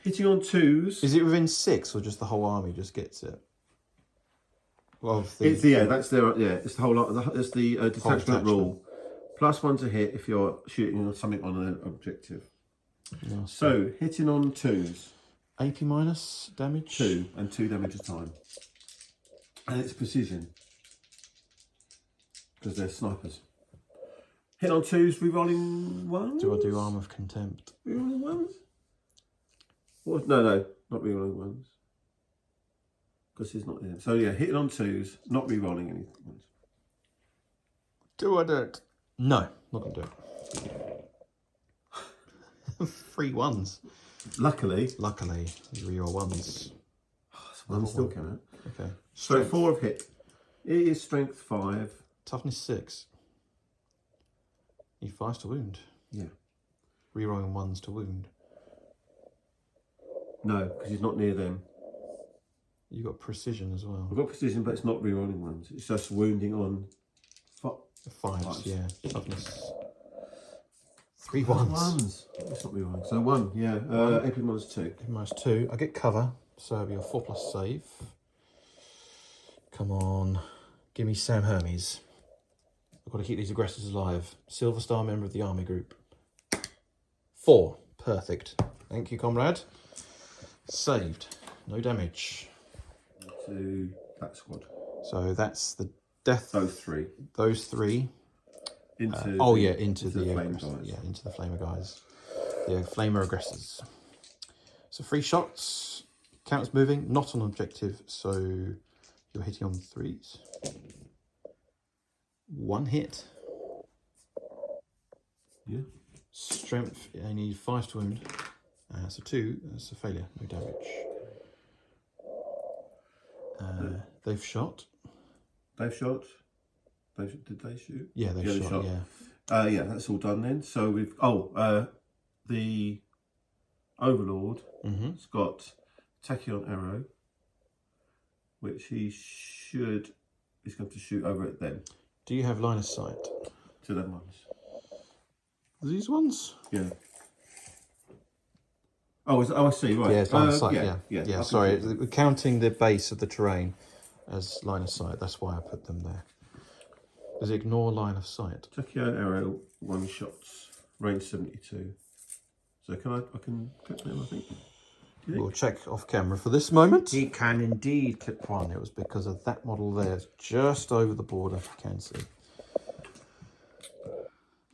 Hitting on 2s. Is it within 6 or just the whole army just gets it? Well, it's that's their it's the whole lot. It's the detachment rule. +1 to hit if you're shooting on something on an objective. Yeah, so hitting on 2s. AP minus damage. 2 and 2 damage a time. And it's precision. Because they're snipers. Hit on 2s, rerolling 1s? Do I do Arm of Contempt? Rerolling 1s? What? No, not rerolling 1s. Because he's not there. So yeah, hitting on 2s, not rerolling any 1s. Do I do it? No, not going to do it. 3 1s. Luckily, you reroll 1s. One still count. Okay. So 4 of hit. It is strength 5. Toughness 6. He 5s to wound. Yeah. Rerolling 1s to wound. No, because he's not near them. You got precision as well. I've got precision, but it's not rerolling 1s. It's just wounding on 5s, yeah. Toughness. 3 1s. It's not rerolling. So 1, yeah. AP minus 2. AP minus 2. I get cover, so it'll be a 4+ save. Come on. Give me Sam Hermes. I've got to keep these aggressors alive. Silver Star member of the Army Group. 4. Perfect. Thank you, comrade. Saved. No damage. To that squad. So that's the death. Those 3. Those 3. Into into the flame guys. Yeah, into the flamer guys. The flamer aggressors. So 3 shots. Counts moving, not on objective, so you're hitting on 3s. 1 hit. Yeah. Strength, I need 5 to wound. So 2, that's a failure, no damage. They've shot. They've shot. Did they shoot? Yeah, they shot, yeah. Yeah, that's all done then. So we've the Overlord has got Tachyon arrow, which he's going to shoot over at them. Do you have line of sight? To them ones. These ones? Yeah. Oh, I see, right. Yeah, it's line of sight, yeah. Sorry, we're counting the base of the terrain as line of sight. That's why I put them there. Does it ignore line of sight? Tachyon arrow, 1 shots, range 72. So I can clip them, I think. We'll check off camera for this moment. He can indeed clip 1. It was because of that model there, just over the border, if you can see.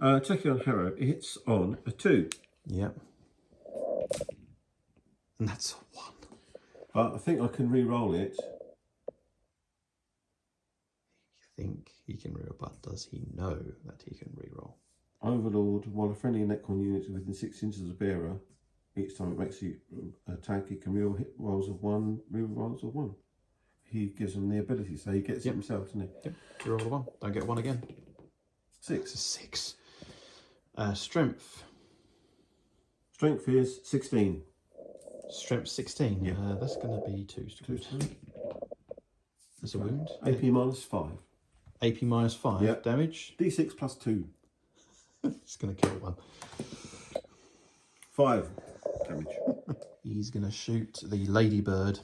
Tachyon arrow, it hits on a 2. Yep. And that's a 1. But I think I can re-roll it. You think he can reroll, but does he know that he can reroll? Overlord, while a friendly Necron unit is within 6 inches of the bearer, each time it makes you attack, it can reroll hit rolls of 1, reroll rolls of 1. He gives them the ability, so he gets it himself, doesn't he? Yep, reroll a 1. Don't get 1 again. 6. It's a 6. Strength. Strength is 16. Strength 16. Yeah. That's going to be 2. That's a wound. AP minus 5. AP minus 5 Yep. damage. D6 plus 2. It's going to kill 1. 5 damage. He's going to shoot the ladybird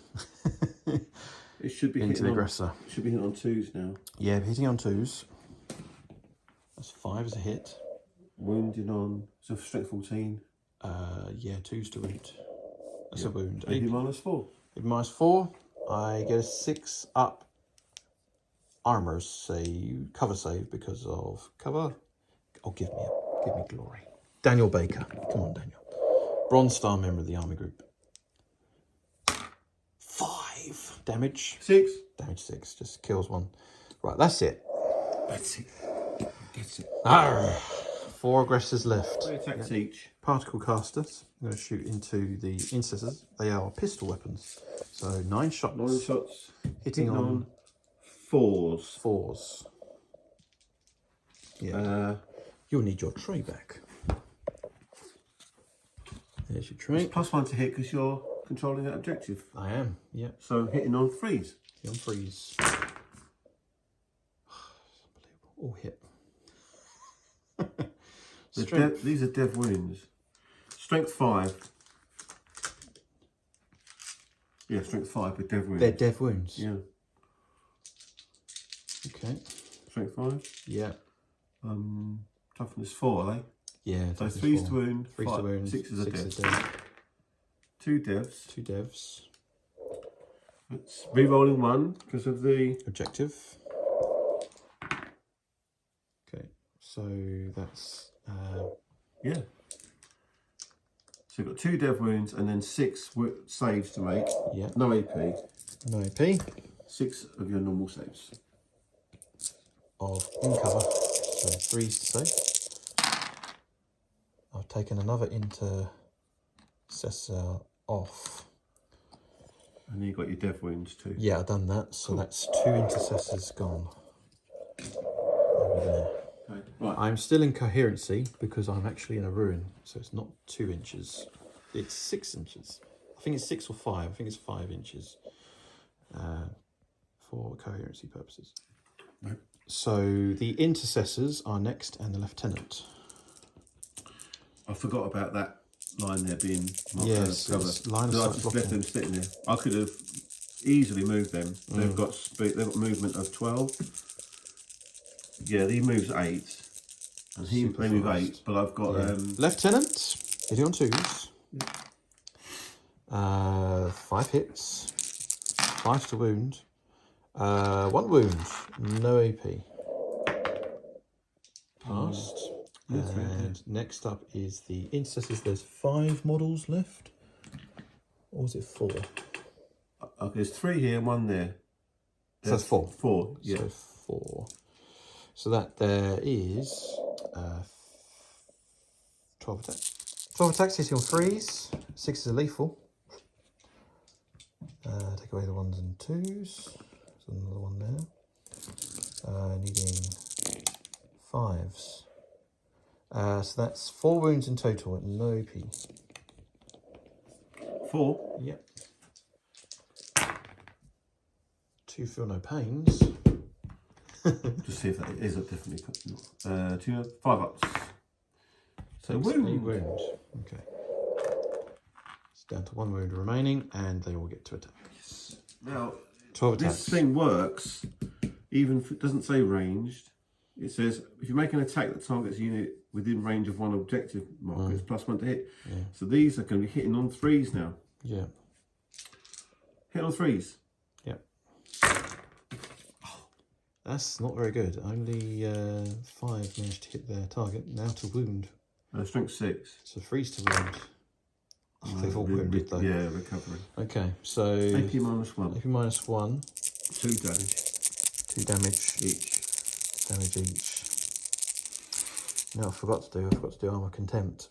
It should be into the aggressor. It should be hitting on 2s now. Yeah, hitting on 2s. That's 5 as a hit. Wounding on, so strength 14. Yeah, 2s to wound. That's a wound. AP minus 4. AP minus 4. I get a 6 up armor save, cover save because of cover. Oh, give me glory. Daniel Baker. Come on, Daniel. Bronze Star member of the Army Group. 5 damage. 6. Damage 6. Just kills 1. Right, that's it. That's it. Gets it. Arr. 4 aggressors left. 3 attacks each. Particle casters. I'm going to shoot into the intercessors. They are pistol weapons. So 9 shots. 9 shots. Hitting on 4s. 4s. Yeah. You'll need your tray back. There's your tray. It's plus 1 to hit because you're controlling that objective. I am, yeah. So hitting on 3s. On freeze. Unbelievable. All hit. These are dev wounds. Strength 5. Yeah, strength 5 with dev wounds. They're dev wounds. Yeah. Okay. Strength 5. Yeah. Toughness 4, are they? Yeah. So toughness 3's 4. to wound. 3's to wound. 6 is a 6 dev. is dev. 2 devs. 2 devs. It's re-rolling 1 because of the Objective. Okay. So that's yeah. So you've got 2 dev wounds and then 6 saves to make. yeah. No AP. No AP 6 of your normal saves. of in cover. So 3s to save. I've taken another intercessor off. And then you've got your dev wounds too. Yeah, I've done that. So that's 2 intercessors gone. Over there. Okay. Right. I'm still in coherency because I'm actually in a ruin. So it's not 2 inches. It's 6 inches. I think it's 6 or 5. I think it's 5 inches for coherency purposes. Right. So the intercessors are next and the lieutenant. I forgot about that line there being Yes, cover. it's line of So I sight just blocking. left them sitting there. I could have easily moved them. They've got movement of 12. Yeah, he moves 8, and Super they move fast. 8. But I've got Lieutenant, hitting on 2s. 5 hits, 5 to wound, 1 wound, no AP. Passed. And next up is the intercessors. There's 5 models left, or is it 4? okay, there's 3 here and 1 there. So that's 4. 4, yeah. So 4. So that there is 12 attacks. 12 attacks hitting on 3s. 6 is a lethal. Take away the 1s and 2s. There's another one there. Needing 5s. So that's 4 wounds in total, no AP. 4. Yep. 2 feel no pains. Just see if that is up definitely. 2, 5 ups. So Takes wound. a wound. Okay. It's down to 1 wound remaining, and they all get to attack. Yes. Now, 12 attacks. this thing works even if it doesn't say ranged. It says if you make an attack that targets a unit within range of 1 objective marker, it's plus 1 to hit. Yeah. So these are going to be hitting on 3s now. Yeah. Hit on 3s. Yeah. That's not very good. Only 5 managed to hit their target. Now to wound. Strength 6. So freeze to wound. Oh, they've all wounded though. Yeah, recovery. Okay, so AP -1. AP -1. 2 damage. 2 damage. Each. Damage each. No, I forgot to do armor contempt.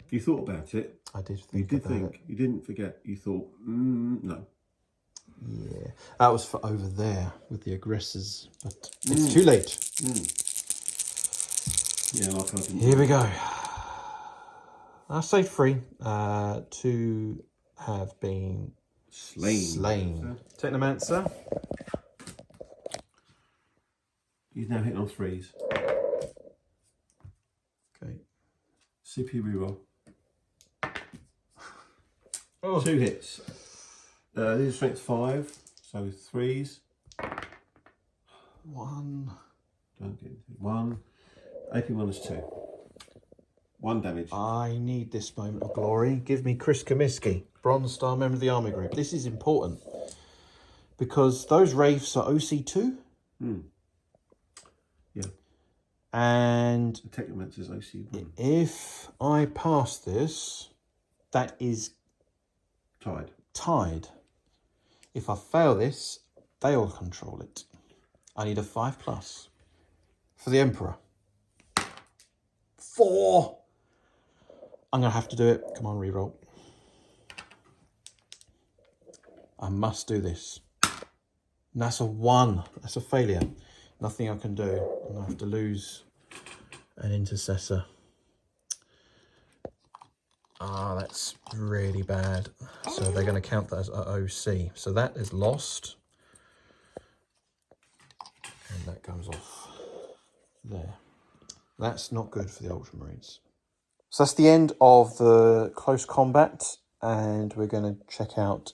You thought about it. I did think You did about think. it. You didn't forget. You thought, no. Yeah, that was for over there with the aggressors, but it's too late. Yeah, like I didn't. Here we go. I say 3 to have been slain. Technomancer. He's now hitting on 3s. Okay. CP reroll. Oh. 2 hits. These are strength 5, so 3s. 1. Don't get 1. AP -1 is 2. 1 damage. I need this moment of glory. Give me Chris Comiskey, Bronze Star member of the Army Group. This is important because those Wraiths are OC2. Yeah. And the Technomancer's OC1. If I pass this, that is tied. If I fail this, they'll control it. I need a 5+ for the Emperor. 4. I'm going to have to do it. Come on, reroll. I must do this. And that's a 1. That's a failure. Nothing I can do. I'm going to have to lose an intercessor. Ah, that's really bad. So they're going to count that as OC. So that is lost. And that goes off there. That's not good for the Ultramarines. So that's the end of the close combat. And we're going to check out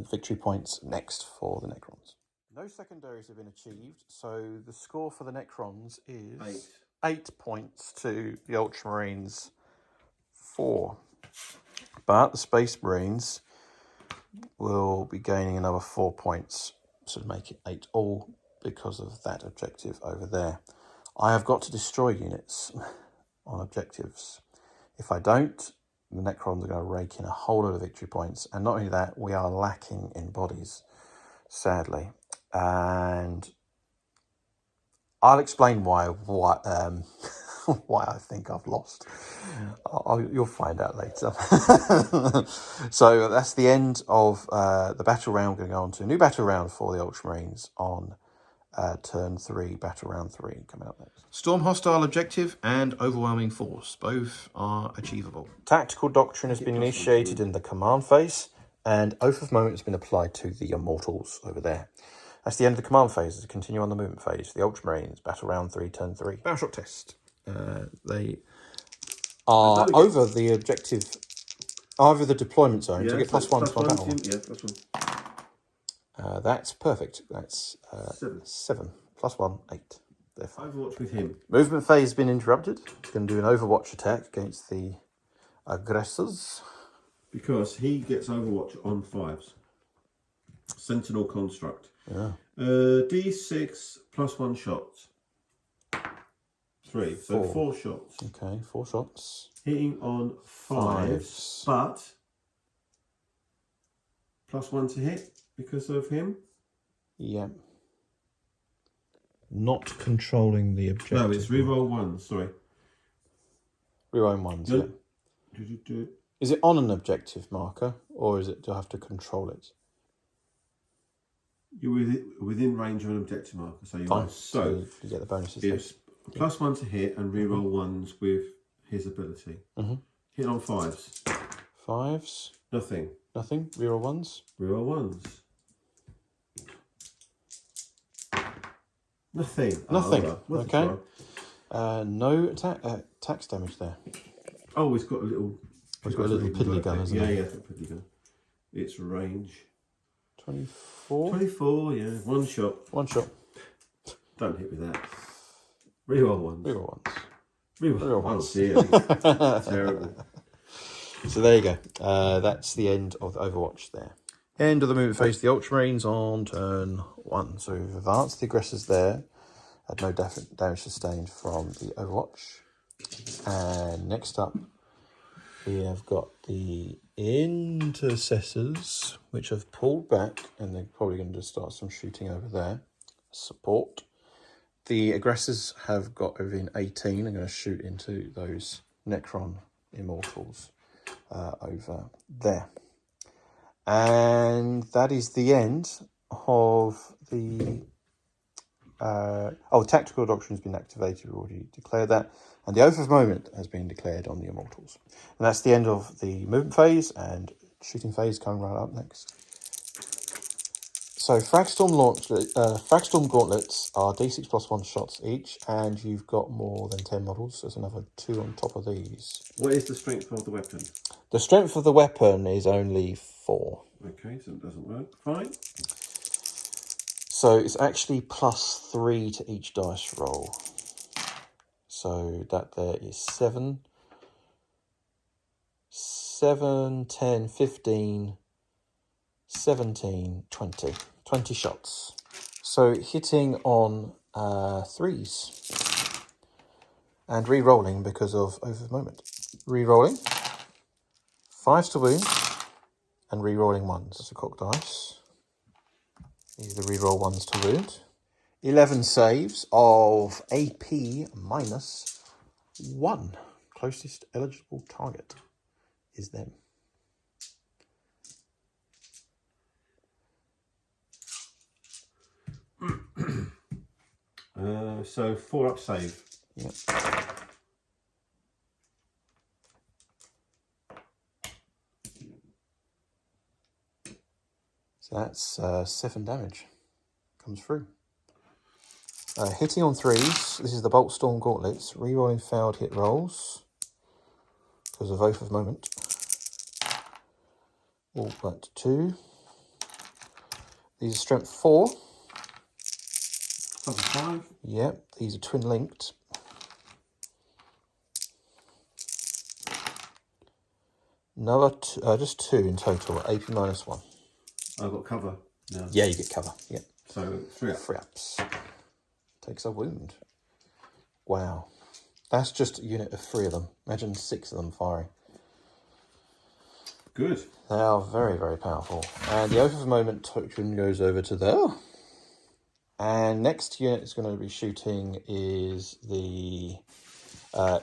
victory points next for the Necrons. No secondaries have been achieved. So the score for the Necrons is 8 points to the Ultramarines 4. But the Space Marines will be gaining another 4 points, so to make it 8 all because of that objective over there. I have got to destroy units on objectives. If I don't, the Necrons are going to rake in a whole lot of victory points. And not only that, we are lacking in bodies, sadly. And I'll explain why I think I've lost. You'll find out later. So that's the end of the battle round. We're going to go on to a new battle round for the Ultramarines on turn 3, battle round 3 coming up next. Storm hostile objective and overwhelming force. Both are achievable. Tactical doctrine has been initiated in the command phase, and Oath of Moment has been applied to the Immortals over there. That's the end of the command phase. To continue on the movement phase, the Ultramarines, battle round 3, turn 3. Battleshot test. They are over the objective, over the deployment zone to get +1 to my battle. Yeah, +1. That's perfect. That's 7 +1, 8. Therefore. Overwatch with him. Movement phase has been interrupted. Going to do an Overwatch attack against the aggressors. Because he gets Overwatch on 5s. Sentinel construct. Yeah. D6 +1 shots. 3. So 4 shots. Okay, 4 shots. Hitting on 5s. But +1 to hit because of him. Yeah. Not controlling the objective. No, it's reroll 1, sorry. Reroll 1s, yeah. Is it on an objective marker, or is it, do I have to control it? You're within range of an objective marker, so you Fine. are. So you get the bonuses. Yes, +1 to hit and reroll 1s with his ability. Hit on 5s. 5s. Nothing. Nothing. Reroll 1s. Reroll 1s. Nothing. Nothing. Oh, okay. No tax damage there. Oh, he's got a little. He's got a little piddly gun, hasn't he? Yeah, it's a piddly gun. It's range. 24. 24. Yeah, 1 shot. 1 shot. Don't hit with that. Reroll 1s. Reroll 1s. Reroll 1s. Oh dear. Terrible. So there you go. That's the end of the Overwatch there. End of the movement phase, the Ultramarines on turn 1. So we've advanced the aggressors there. Had no damage sustained from the Overwatch. And next up, We have got the intercessors, which have pulled back, and they're probably going to start some shooting over there. Support. The aggressors have got over in 18 and going to shoot into those Necron immortals over there. And that is the end of the... tactical doctrine has been activated. We already declared that. And the Oath of Moment has been declared on the immortals. And that's the end of the movement phase, and shooting phase coming right up next. So Fragstorm gauntlets are D6 plus 1 shots each, and you've got more than 10 models. There's another 2 on top of these. What is the strength of the weapon? The strength of the weapon is only 4. Okay, so it doesn't work. Fine. So it's actually plus 3 to each dice roll. So that there is 7, 10, 15, 17, 20. 20 shots. So hitting on 3s. And re-rolling because of Oath of Moment. Re-rolling. 5s to wound. And re-rolling 1s. That's a cocked dice. These are the re-roll 1s to wound. 11 saves of AP minus 1. Closest eligible target is them. So 4 up save. Yep. So that's 7 damage. Comes through. Hitting on 3s. This is the Bolt Storm Gauntlets. Rerolling failed hit rolls because of Oath of Moment. All but 2. These are strength 4. Something 5. Yep, these are twin linked. Another just 2 in total. AP minus 1. I've got cover now. Yeah, you get cover. Yep. So 3 up. 3 ups. Takes a wound. Wow. That's just a unit of 3 of them. Imagine 6 of them firing. Good. They are very, very powerful. And the Oath of Moment token goes over to there. And next unit is going to be shooting is the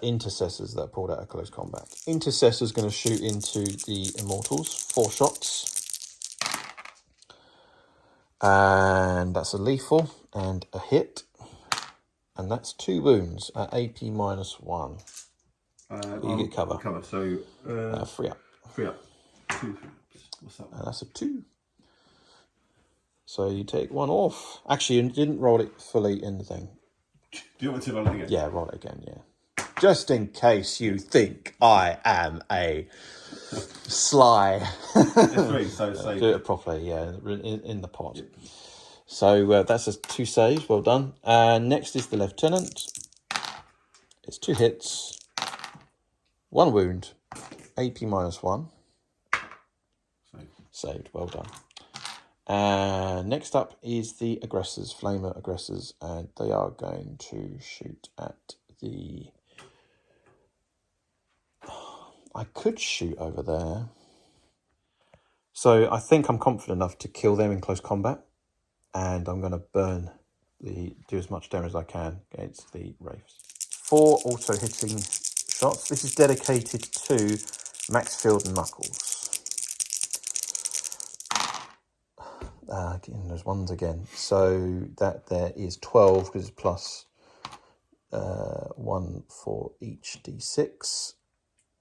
Intercessors that pulled out of close combat. Intercessors going to shoot into the Immortals. 4 shots. And that's a lethal and a hit. And that's 2 wounds at AP minus 1. You get cover. Cover, so... 3 up. 3 up. 2 What's that one? And that's a 2. So you take 1 off. Actually, you didn't roll it fully in the thing. Do you want me to roll it again? Yeah, roll it again, yeah. Just in case you think I am a sly. 3, so save. Do it properly, yeah, in the pot. Yep. So that's a 2 saves, well done. Next is the Lieutenant. It's 2 hits, 1 wound, AP minus 1. Saved, well done. Next up is the Aggressors, Flamer Aggressors, and they are going to shoot at the... I could shoot over there. So I think I'm confident enough to kill them in close combat. And I'm going to do as much damage as I can against the Wraiths. 4 auto hitting shots. This is dedicated to Maxfield and Knuckles. Getting those ones again. So that there is 12 because it's plus 1 for each D6.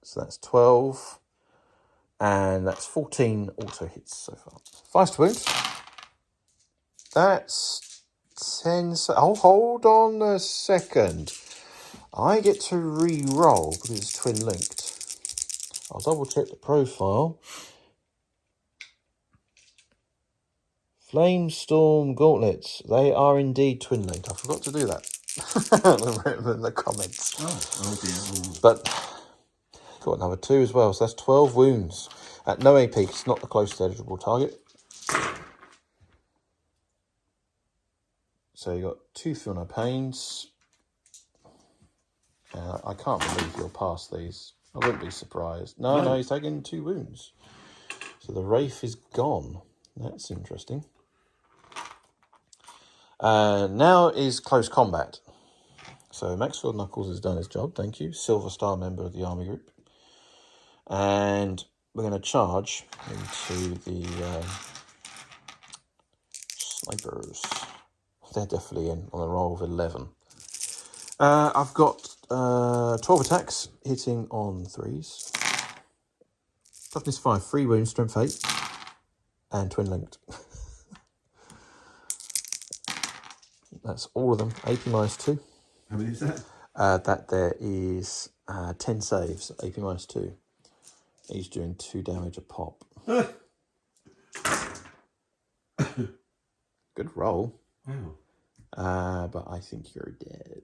So that's 12. And that's 14 auto hits so far. 5 to wound. That's 10. Oh, hold on a second. I get to re-roll because it's twin linked. I'll double check the profile. Flamestorm Gauntlets. They are indeed twin linked. I forgot to do that in the comments. Oh dear. But got another 2 as well. So that's 12 wounds. At no AP, it's not the closest eligible target. So you got 2 Feel No Pains. I can't believe you'll pass these. I wouldn't be surprised. No, he's taking 2 wounds. So the Wraith is gone. That's interesting. Now is close combat. So Maxfield Knuckles has done his job, thank you. Silver Star member of the Army Group. And we're going to charge into the snipers. They're definitely in on a roll of 11. I've got 12 attacks hitting on 3s. Toughness 5, 3 wounds, strength 8, and twin linked. That's all of them. AP minus 2. How many is that? That there is 10 saves, AP minus 2. He's doing 2 damage a pop. Good roll. Wow. But I think you're dead.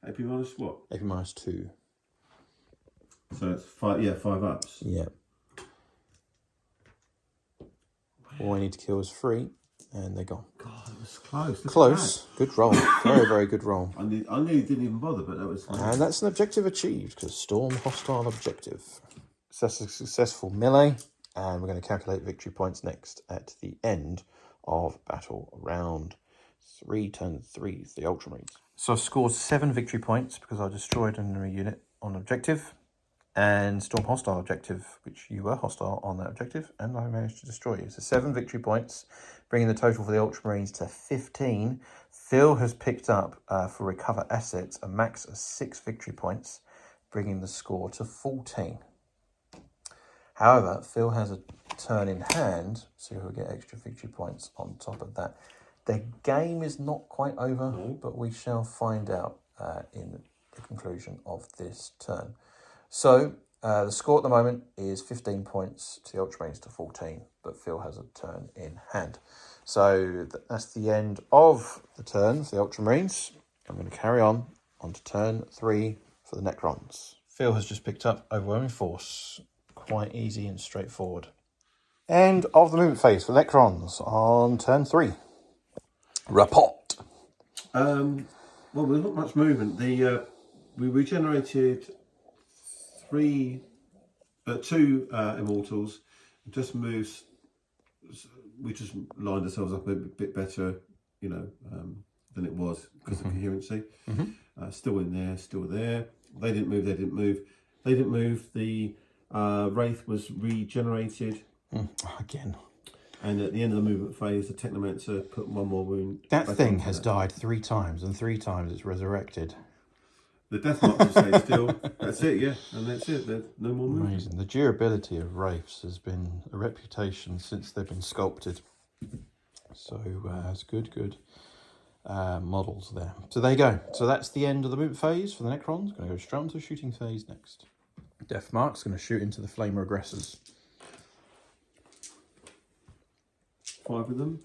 AP minus what? AP minus 2. So it's 5, yeah, 5 ups. Yeah. All I need to kill is 3, and they're gone. God, that was close. Close. Good roll. Very, very good roll. I nearly didn't even bother, but that was fine. And that's an objective achieved, because storm hostile objective. So that's a successful melee, and we're going to calculate victory points next at the end of battle round 3, turn 3, the Ultramarines. So I've scored 7 victory points because I destroyed an enemy unit on objective, and storm hostile objective, which you were hostile on that objective, and I managed to destroy you. So 7 victory points, bringing the total for the Ultramarines to 15. Phil has picked up, for recover assets, a max of 6 victory points, bringing the score to 14. However, Phil has a turn in hand, so he'll get extra victory points on top of that. The game is not quite over, but we shall find out in the conclusion of this turn. So the score at the moment is 15 points to the Ultramarines to 14, but Phil has a turn in hand. So that's the end of the turn for the Ultramarines. I'm going to carry on to turn 3 for the Necrons. Phil has just picked up Overwhelming Force. Quite easy and straightforward. End of the movement phase for Necrons on turn 3. Report. Well, there's not much movement. We regenerated 2 immortals. Just moves. We just lined ourselves up a bit better, you know, than it was because of coherency. Still in there, still there. They didn't move. They didn't move. They didn't move. The Wraith was regenerated Again. And at the end of the movement phase, the Technomancer put 1 more wound. That thing has died 3 times, and 3 times it's resurrected. The Death Marks stayed still. That's it, yeah. And that's it. There's no more movement. Amazing. The durability of Wraiths has been a reputation since they've been sculpted. So it's good models there. So there you go. So that's the end of the movement phase for the Necrons. Going to go straight on to the shooting phase next. Death Mark's going to shoot into the Flamer Aggressors. 5 of them.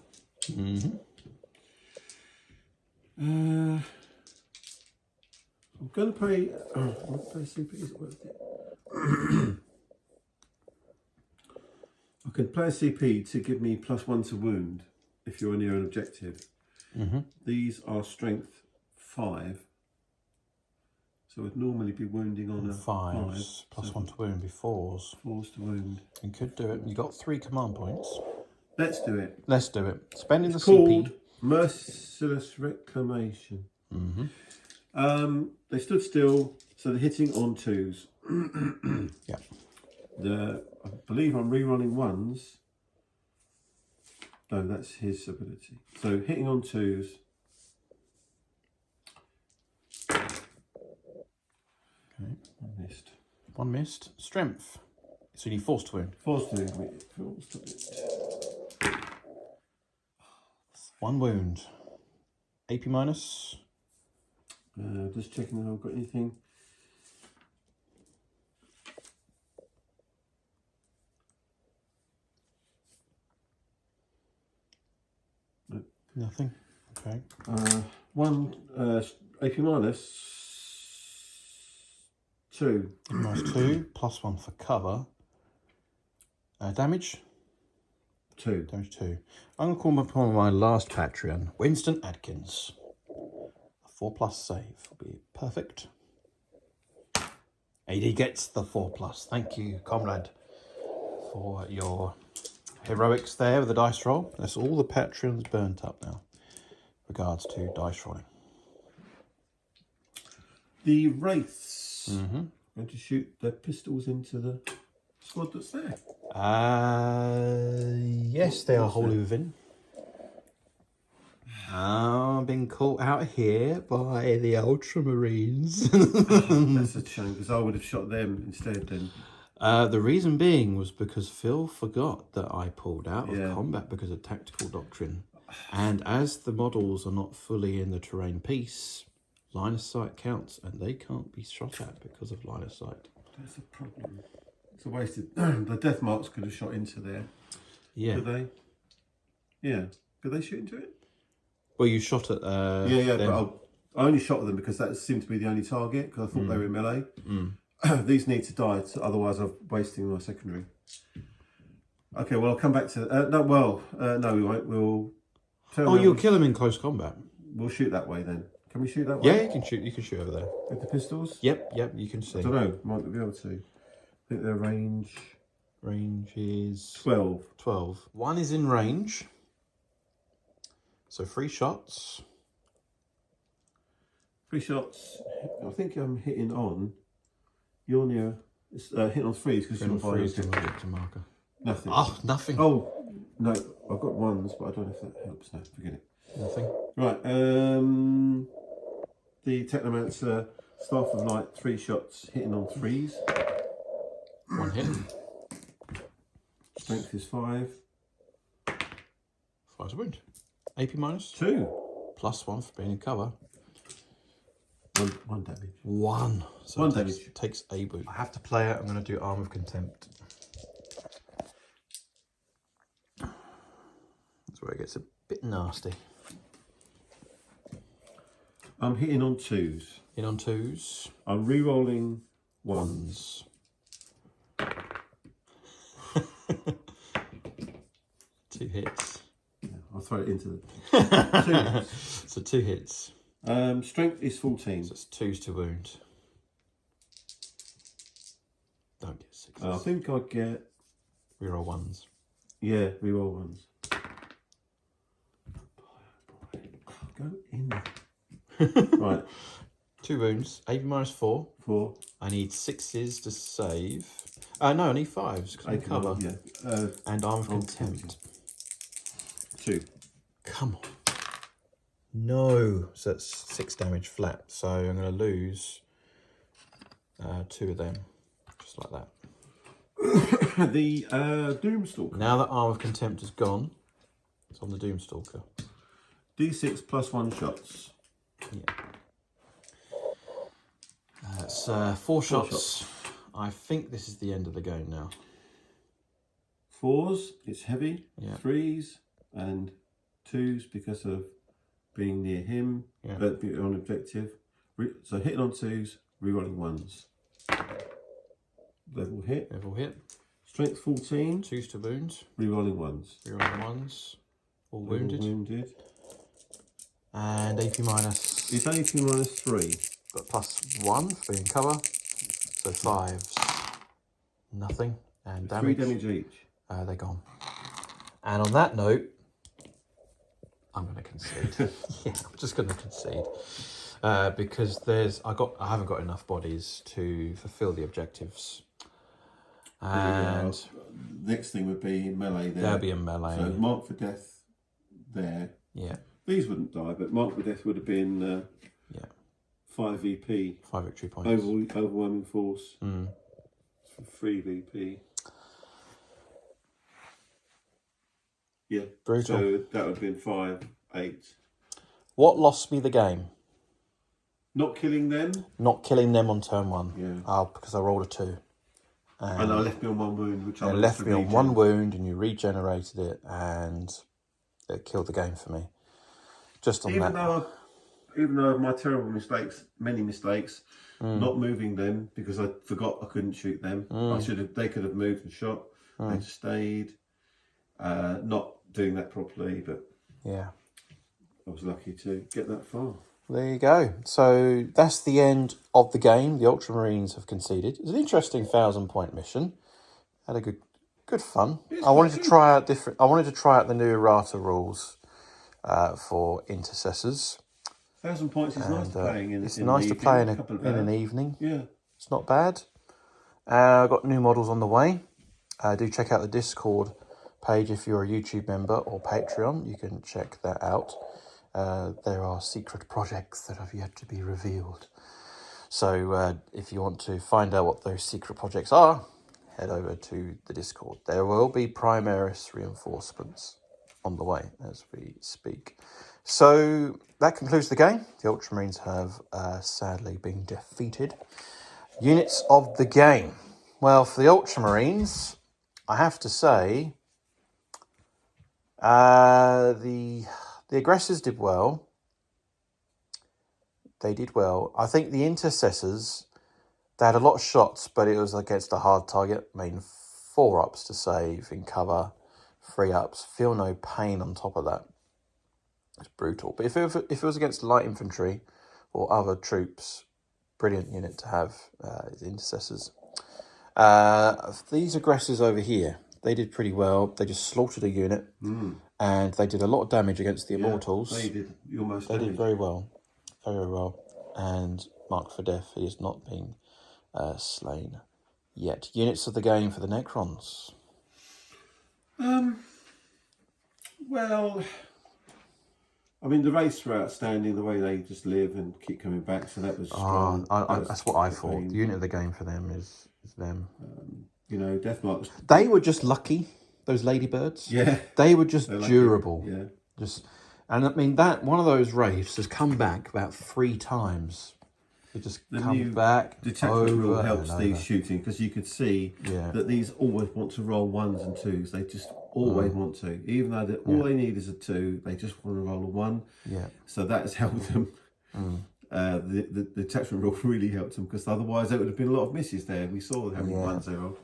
I'm going to pay. I'll pay CP. Is it worth it? I can play a CP to give me +1 to wound if you're near an objective. These are strength 5. So I'd normally be wounding on a 5. +1 to wound, be 4s. 4s to wound. You could do it. You got 3 command points. Let's do it. Let's do it. Spending It's the called CP. Merciless Reclamation. They stood still, so they're hitting on 2s. Yeah. I believe I'm rerunning 1s. No, that's his ability. So hitting on 2s. Okay. Missed. 1 missed. Strength. So you need force to wound. Force to wound. 1 wound. AP minus. Just checking that I've got anything. No. Nothing. Okay. 1 AP minus 2. Minus 2. +1 for cover. Damage. 2. Damage 2. I'm going to call upon my last Patreon, Winston Adkins. A 4+ save will be perfect. AD gets the 4+. Thank you, comrade, for your heroics there with the dice roll. That's all the Patreons burnt up now. Regards to dice rolling. The Wraiths. Going to shoot their pistols into the squad that's there. Yes, they are wholly within. I've been caught out here by the Ultramarines. That's a shame, because I would have shot them instead then. The reason being was because Phil forgot that I pulled out of combat because of tactical doctrine. And as the models are not fully in the terrain piece, line of sight counts, and they can't be shot at because of line of sight. That's a problem. It's a wasted... the death marks could have shot into there. Yeah. Could they? Yeah. Could they shoot into it? Well, you shot at but I only shot at them because that seemed to be the only target, because I thought they were in melee. These need to die, otherwise I'm wasting my secondary. Okay, well, I'll come back to... no, we won't. We'll... you'll kill them in close combat. We'll shoot that way then. Can we shoot that way? Yeah, you can shoot over there. With the pistols? Yep, you can see. I don't know, might be able to. I think their range... Range is... 12. 12. One is in range. So 3 shots. 3 shots. I think I'm hitting on. You're near. It's hitting on 3s because you're on 3s to marker. Nothing. Oh, nothing. Oh, no. I've got 1s, but I don't know if that helps. No, forget it. Nothing. Right. The Technomancer, Staff of Light, 3 shots, hitting on 3s. 1 hit. Strength is 5. 5's a wound. AP minus 2. +1 for being in cover. 1 damage. 1. So 1 it damage. Takes a wound. I have to play it. I'm going to do Arm of Contempt. That's where it gets a bit nasty. I'm hitting on 2s. In on 2s. I'm re-rolling 1s. 2 hits. Yeah, I'll throw it into the 2. So 2 hits. Strength is 14. So it's 2s to wound. Don't get 6s. I think I get... Reroll 1s. Yeah, re-roll 1s. Go in. Right. 2 wounds. AP minus 4. 4. I need 6s to save. No, I need 5s because I'm cover. Yeah. And Arm of Contempt. 2. Come on. No. So that's 6 damage flat. So I'm going to lose 2 of them. Just like that. The Doomstalker. Now that Arm of Contempt is gone, it's on the Doomstalker. D6 +1 shots. Yeah. That's 4 shots. I think this is the end of the game now. 4s, it's heavy. Yeah. 3s and 2s because of being near him, being on objective. So hitting on 2s, rerolling 1s. Level hit. Level hit. Strength 14. 2s to wound. Rerolling 1s. Rerolling 1s. All wounded. All wounded. And AP minus. It's AP minus 3. Got +1 for being cover. So 5s. Nothing. And damage. 3 damage each. They're gone. And on that note, I'm going to concede. Yeah, I'm just going to concede. Because I haven't got enough bodies to fulfill the objectives. And next thing would be melee there. There'll be a melee. So mark for death there. Yeah. These wouldn't die, but mark for death would have been 5 VP. 5 victory points. Overwhelming force. 3 VP. Yeah. Brutal. So that would have been 5, 8. What lost me the game? Not killing them. Not killing them on turn 1. Yeah. Oh, because I rolled a 2. And I left me on 1 wound, which I left me on 1 wound, and you regenerated it, and it killed the game for me. Just on that. Even though my terrible mistakes, many mistakes, not moving them because I forgot I couldn't shoot them. They could have moved and shot. They just stayed. Not doing that properly, but yeah, I was lucky to get that far. There you go. So that's the end of the game. The Ultramarines have conceded. It's an interesting 1,000-point mission. Had a good fun. I wanted to try out the new errata rules for intercessors. 1,000 points is nice playing in. It's in nice to play in an hours. evening. Yeah, it's not bad. I've got new models on the way. Do check out the Discord page if you're a YouTube member or Patreon. You can check that out. There are secret projects that have yet to be revealed. So if you want to find out what those secret projects are, head over to the Discord. There will be Primaris reinforcements on the way as we speak. So that concludes the game. The Ultramarines have sadly been defeated. Units of the game. Well, for the Ultramarines, I have to say, the aggressors did well. They did well. I think the intercessors, they had a lot of shots, but it was against a hard target. I mean, 4 ups to save in cover, 3 ups. Feel no pain on top of that. It's brutal. But if it was against light infantry or other troops, brilliant unit to have, intercessors. These aggressors over here, they did pretty well. They just slaughtered a unit, and they did a lot of damage against the Immortals. They did almost. They did very well, very well. And marked for death. He has not been slain yet. Units of the game for the Necrons. Well, I mean, the race were outstanding. The way they just live and keep coming back, so that was strong. That's what I thought. The unit of the game for them is them. You know, Deathmark. They were just lucky. Those ladybirds. Yeah, they were just durable. Yeah, and I mean that one of those wraiths has come back about 3 times. It just comes back. Detachment rule helps these shooting because you could see that these always want to roll 1s and 2s. They just always want to, even though all they need is a 2. They just want to roll a 1. Yeah. So that has helped them. The detachment rule really helped them because otherwise there would have been a lot of misses there. We saw them having 1-0.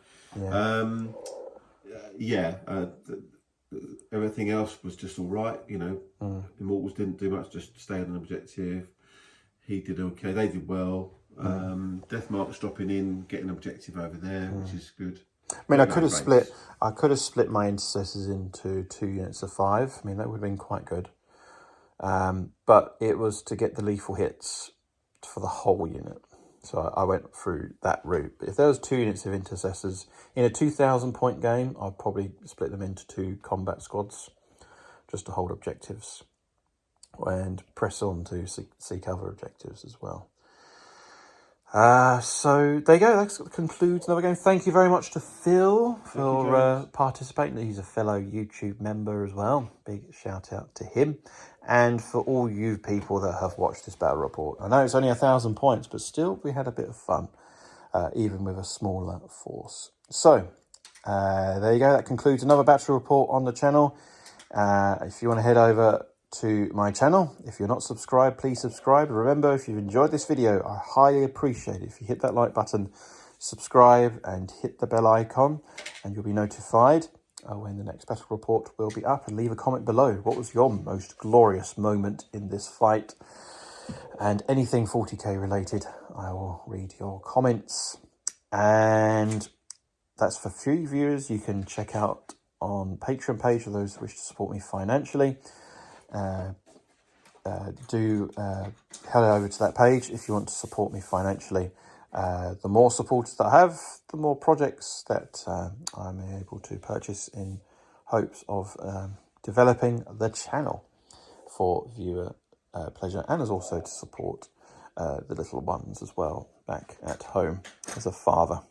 Everything else was just all right. You know, Immortals didn't do much, just stayed on objective. He did okay. They did well. Deathmark's dropping in, getting an objective over there, which is good. I mean, I could have split my intercessors into 2 units of 5. I mean, that would have been quite good. But it was to get the lethal hits for the whole unit. So I went through that route. But if there was 2 units of intercessors in a 2,000-point game, I'd probably split them into 2 combat squads just to hold objectives and press on to seek other objectives as well. So there you go. That concludes another game. Thank you very much to Phil for participating. He's a fellow YouTube member as well. Big shout out to him. And for all you people that have watched this battle report. I know it's only 1,000 points, but still we had a bit of fun, even with a smaller force. So there you go. That concludes another battle report on the channel. If you want to head over to my channel, if you're not subscribed, please subscribe. Remember, if you've enjoyed this video, I highly appreciate it if you hit that like button, subscribe and hit the bell icon, and you'll be notified when the next battle report will be up. And leave a comment below. What was your most glorious moment in this fight? And anything 40k related, I will read your comments. And that's for free viewers. You can check out on Patreon page for those who wish to support me financially. Do head over to that page if you want to support me financially. The more supporters that I have, the more projects that I'm able to purchase in hopes of developing the channel for viewer pleasure, and as also to support the little ones as well back at home as a father.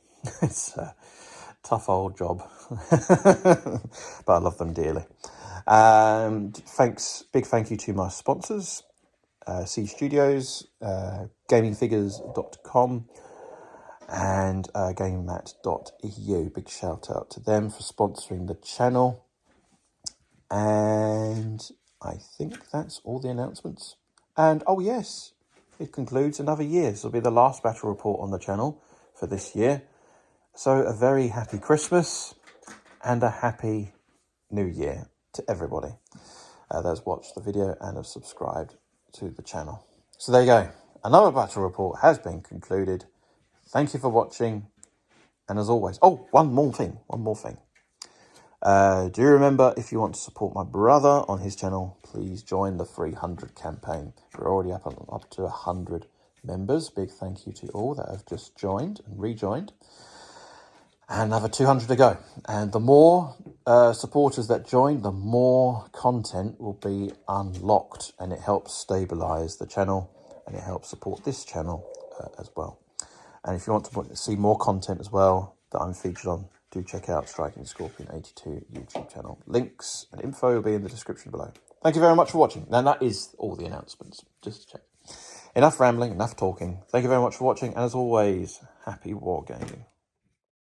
It's a tough old job, but I love them dearly. Big thank you to my sponsors, C Studios, GamingFigures.com and Gammat.eu. Big shout out to them for sponsoring the channel. And I think that's all the announcements. And oh yes, it concludes another year. This will be the last battle report on the channel for this year. So a very happy Christmas and a happy New Year to everybody that's watched the video and have subscribed to the channel. So there you go. Another battle report has been concluded. Thank you for watching. And as always, oh, one more thing. Do you remember, if you want to support my brother on his channel, please join the 300 campaign. We're already up to 100 members. Big thank you to all that have just joined and rejoined. And another 200 to go. And the more supporters that join, the more content will be unlocked. And it helps stabilise the channel. And it helps support this channel as well. And if you want to see more content as well that I'm featured on, do check out Striking Scorpion 82 YouTube channel. Links and info will be in the description below. Thank you very much for watching. And that is all the announcements. Just to check. Enough rambling, enough talking. Thank you very much for watching. And as always, happy wargaming.